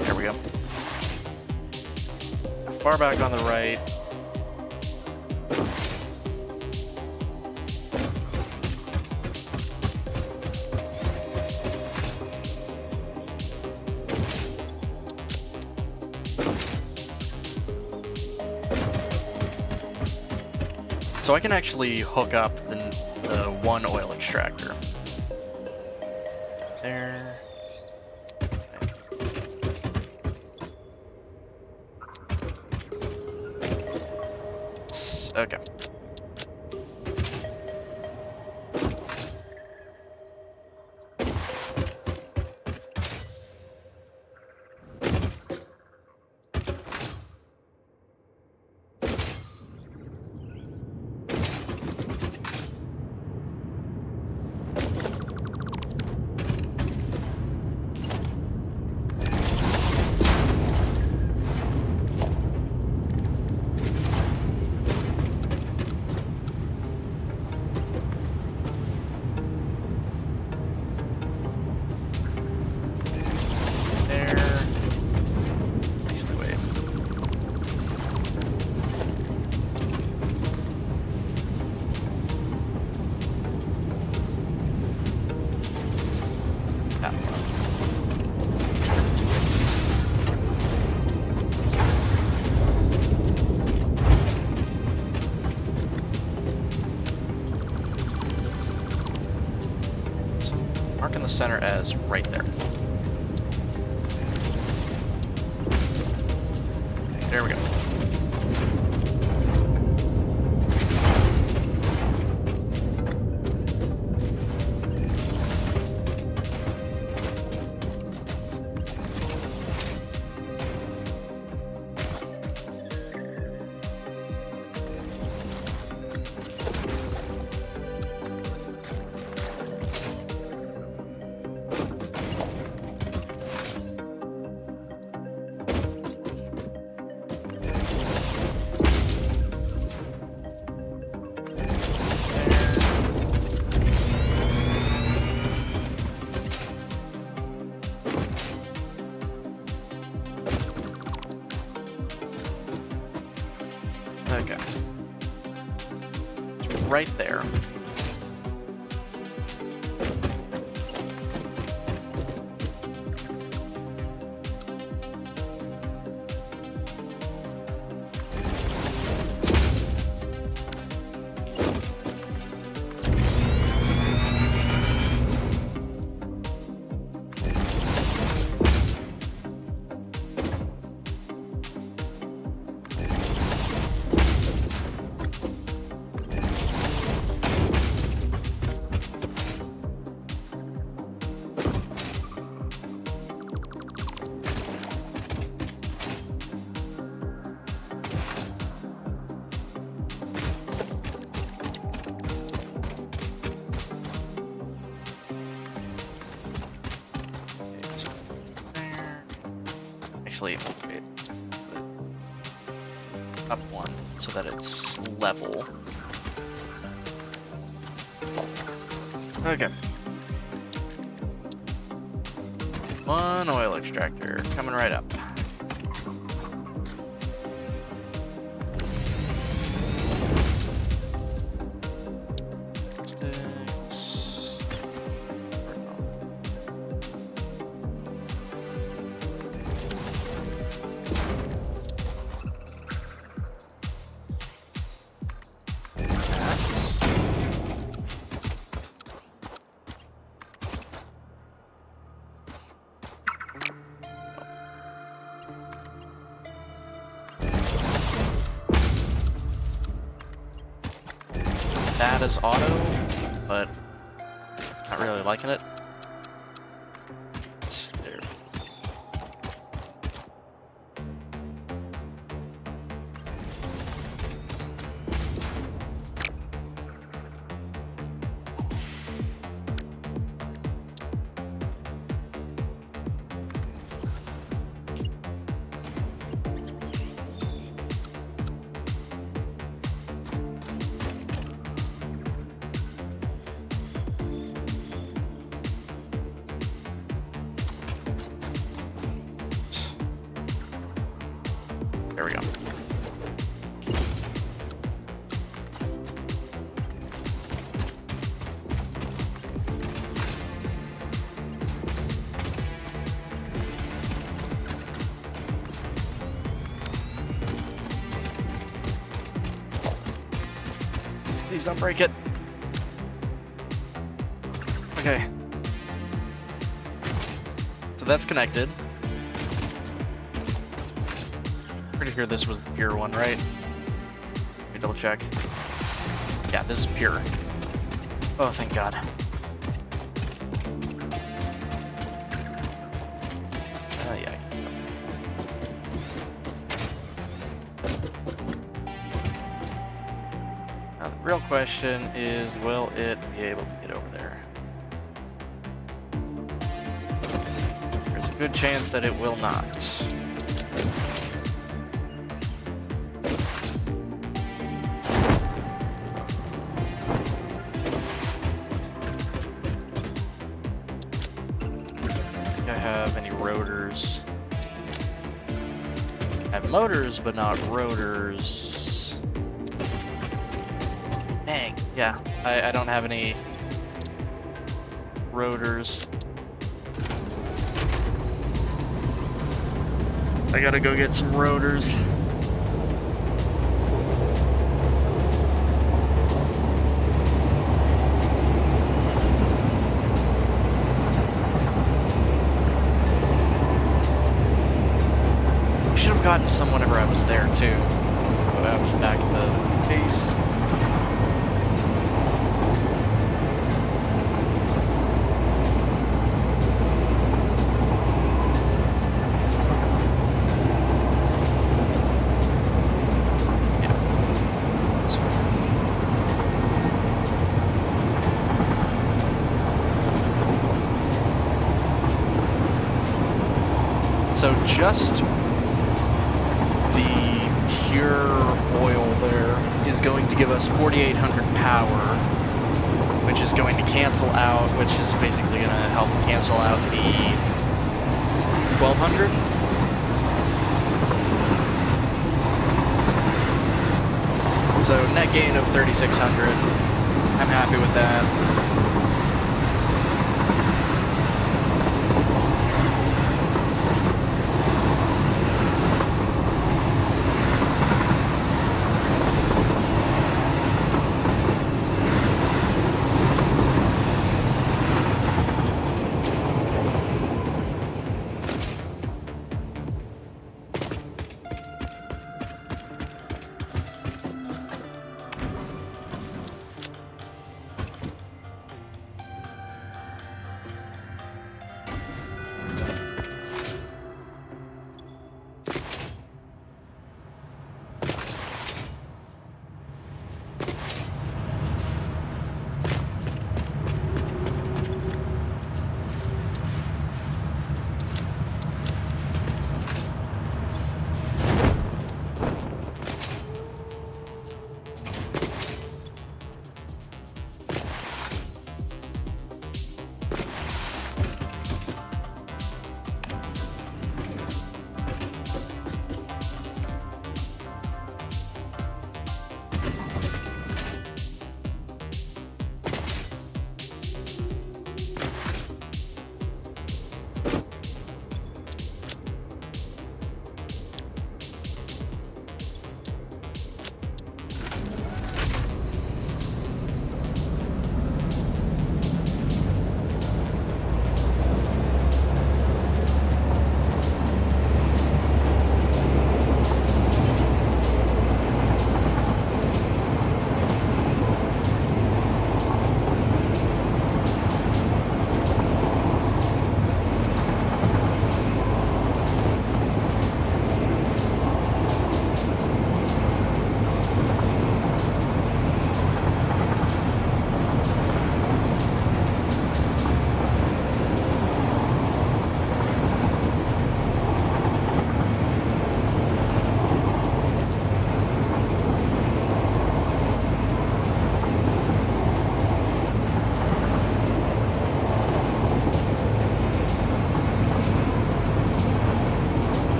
There we go. Far back on the right. So I can actually hook up the one oil extractor. There. Okay. that one. So, mark in the center as right there. There we go. Okay. It's right there. Actually, wait, up one so that it's level. Okay. One oil extractor coming right up. That is auto, but not really liking it. There. There we go. Please don't break it. Okay. So that's connected. Pretty sure this was the pure one, right? Let me double check. Yeah, this is pure. Oh, thank God. Yeah. Now, the real question is, will it be able to get over there? There's a good chance that it will not. Have any rotors. I have motors, but not rotors. Dang, yeah, I don't have any rotors. I gotta go get some rotors. Should have gotten some whenever I was there too. But I was back at the base. So just the pure oil there is going to give us 4,800 power, which is going to cancel out, which is basically going to help cancel out the 1,200. So net gain of 3,600. I'm happy with that.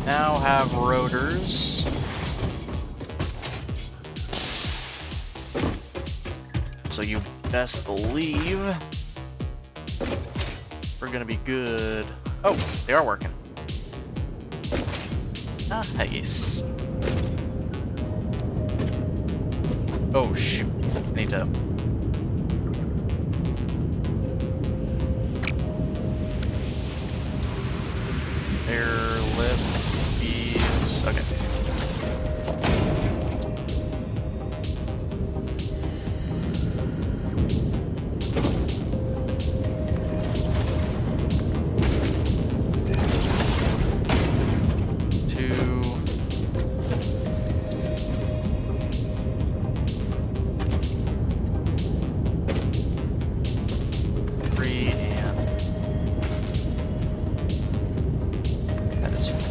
Now have rotors. So you best believe we're gonna be good. Oh, they are working. Nice. Oh shoot, I need to. Airlift is okay.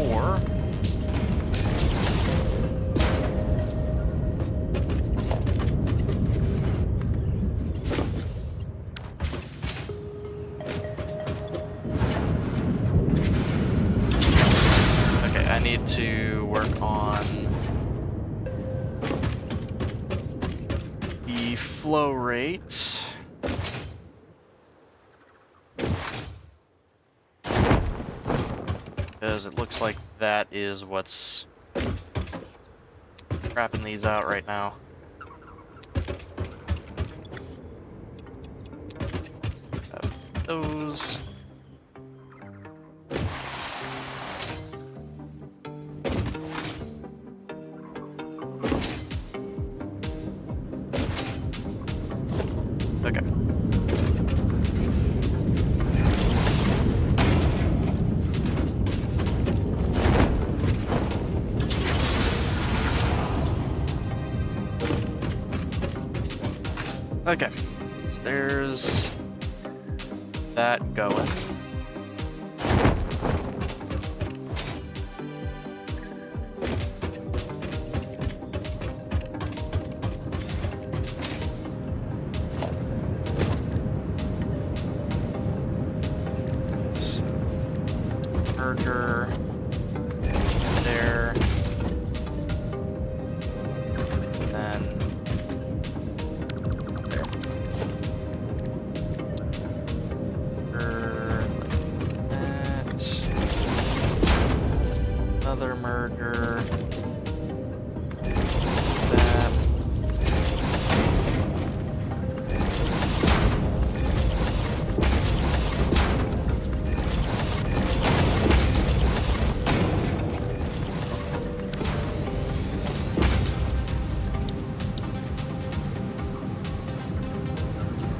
Or okay, I need to work on the flow rate. Because it looks like that is what's crapping these out right now. Those. Okay. Okay, so there's that going. So, merger there. Then there. Like that. Another merger. That.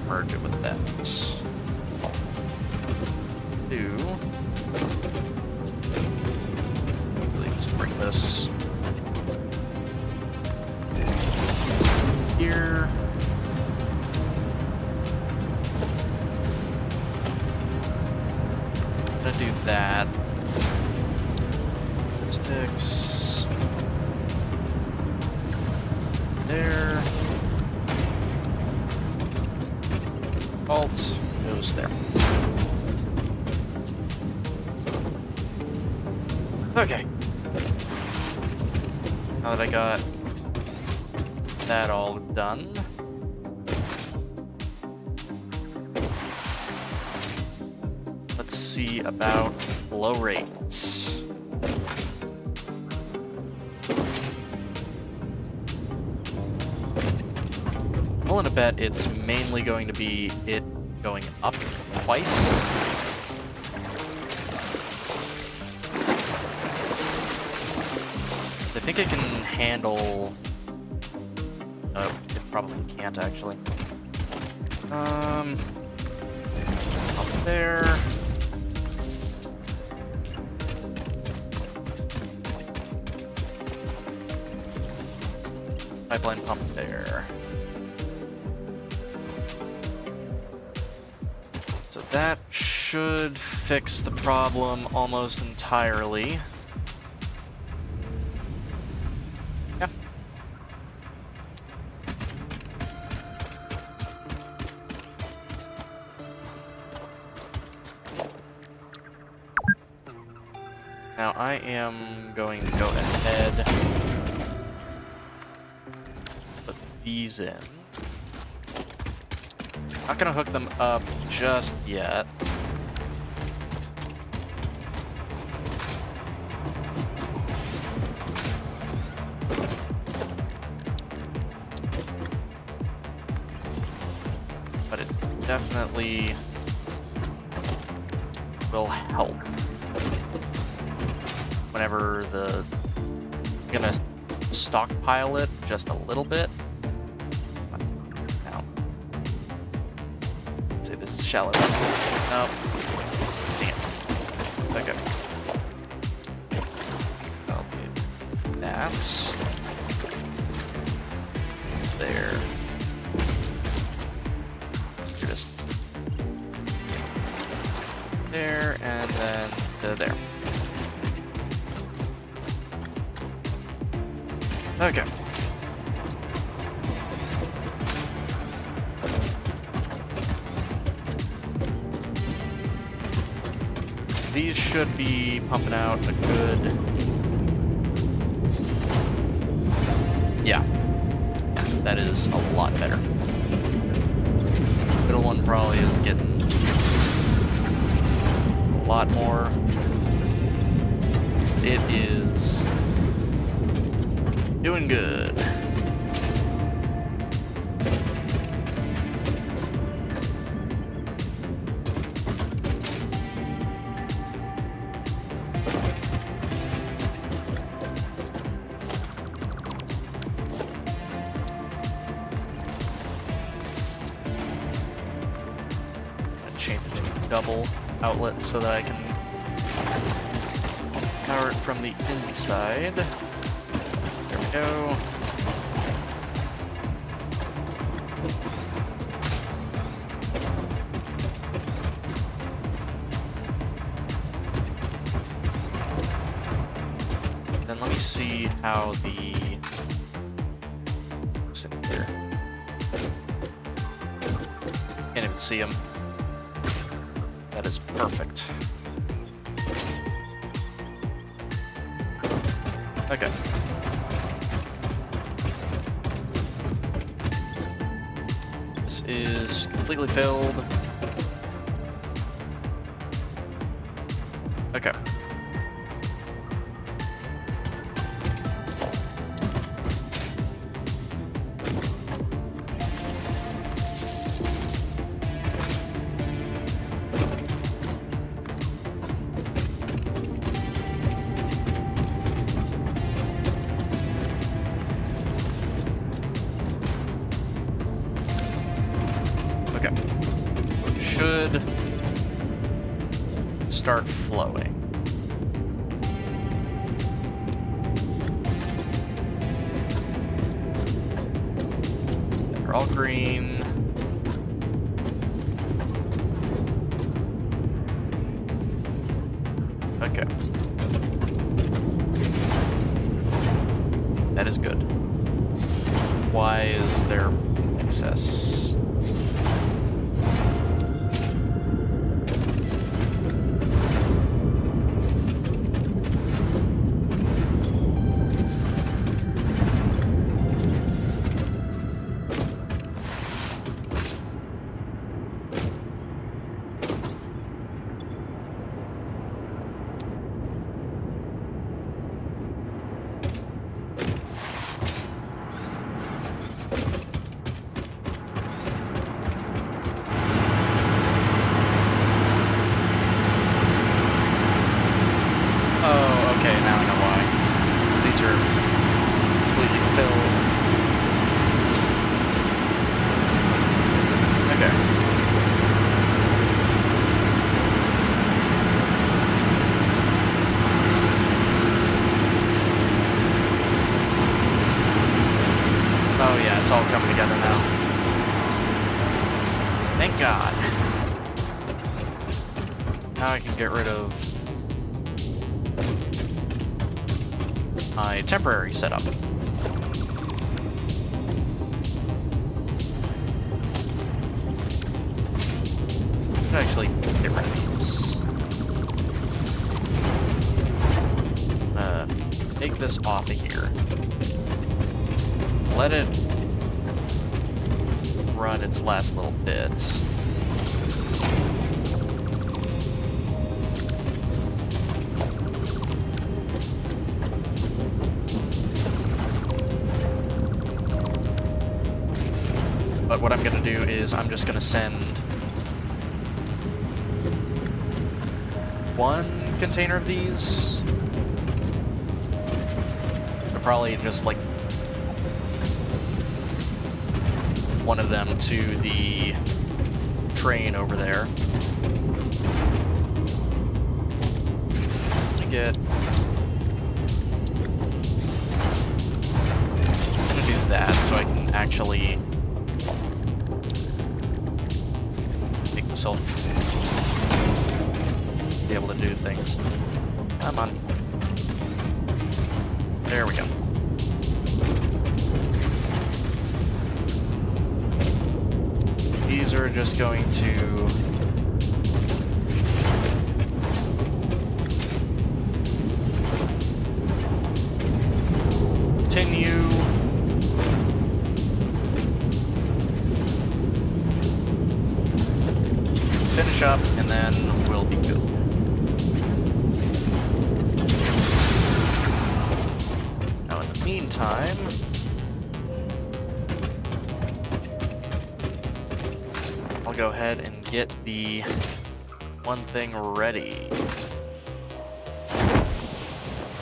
Merge it with that. Two. Really just bring this here. I'm gonna do that. Sticks. There. Alt goes there. Okay. Now that I got that all done, let's see about flow rates. I'm willing to bet it's mainly going to be it going up twice. I think it can handle... Oh, it probably can't actually. Up there. Pipeline pump there. So that should fix the problem almost entirely. Yeah. Now I am going to go ahead, put these in. Not gonna hook them up just yet. But it definitely will help whenever I'm gonna stockpile it just a little bit. Now, say this is shallow. Nope. Dang it. Okay. I'll do that. There. You're just there, and then to there. Okay. These should be pumping out a good... Yeah. That is a lot better. Middle one probably is getting a lot more. It is doing good. Change it to double outlet so that I can power it from the inside. There we go. Then let me see how the... sit here. Can't even see him. That is perfect. Okay. This is completely filled. Okay. Okay. It should start flowing. They're all green. Okay. That is good. Why is there excess? Okay, now I know why. These are completely filled. Okay. Oh yeah, it's all coming together now. Thank God. Now I can get rid of my temporary setup. I can actually get rid of these. Take this off of here. Let it run its last little bit. But what I'm gonna do is I'm just gonna send one container of these. Or probably just like one of them to the train over there. To get... I'm gonna do that so I can actually make myself be able to do things. Come on. There we go. just going to continue. Finish up, and then we'll be good. Now, in the meantime, I'll go ahead and get the one thing ready.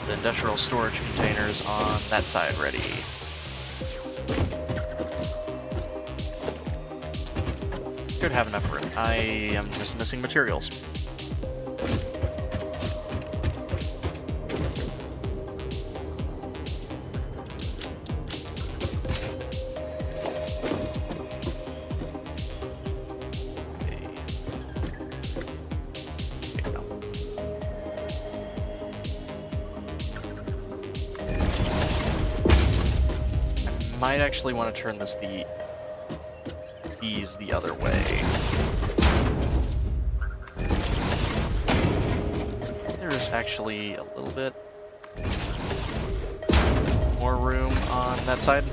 The industrial storage containers on that side ready. Should have enough room. I am just missing materials. Might actually want to turn these the other way. There's actually a little bit more room on that side.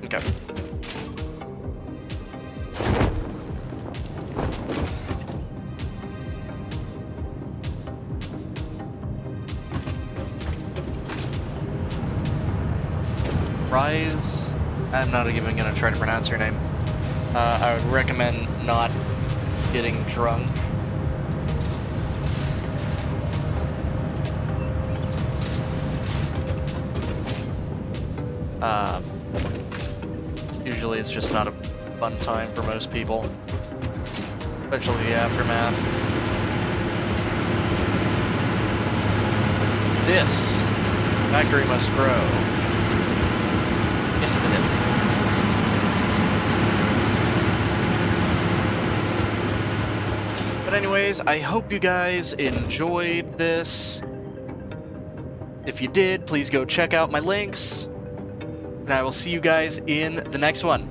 Okay. Rise. I'm not even gonna try to pronounce your name. I would recommend not getting drunk. Usually it's just not a fun time for most people, especially the aftermath. This factory must grow infinitely. But anyways, I hope you guys enjoyed this. If you did, please go check out my links. And I will see you guys in the next one.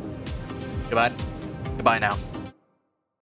Goodbye. Goodbye now.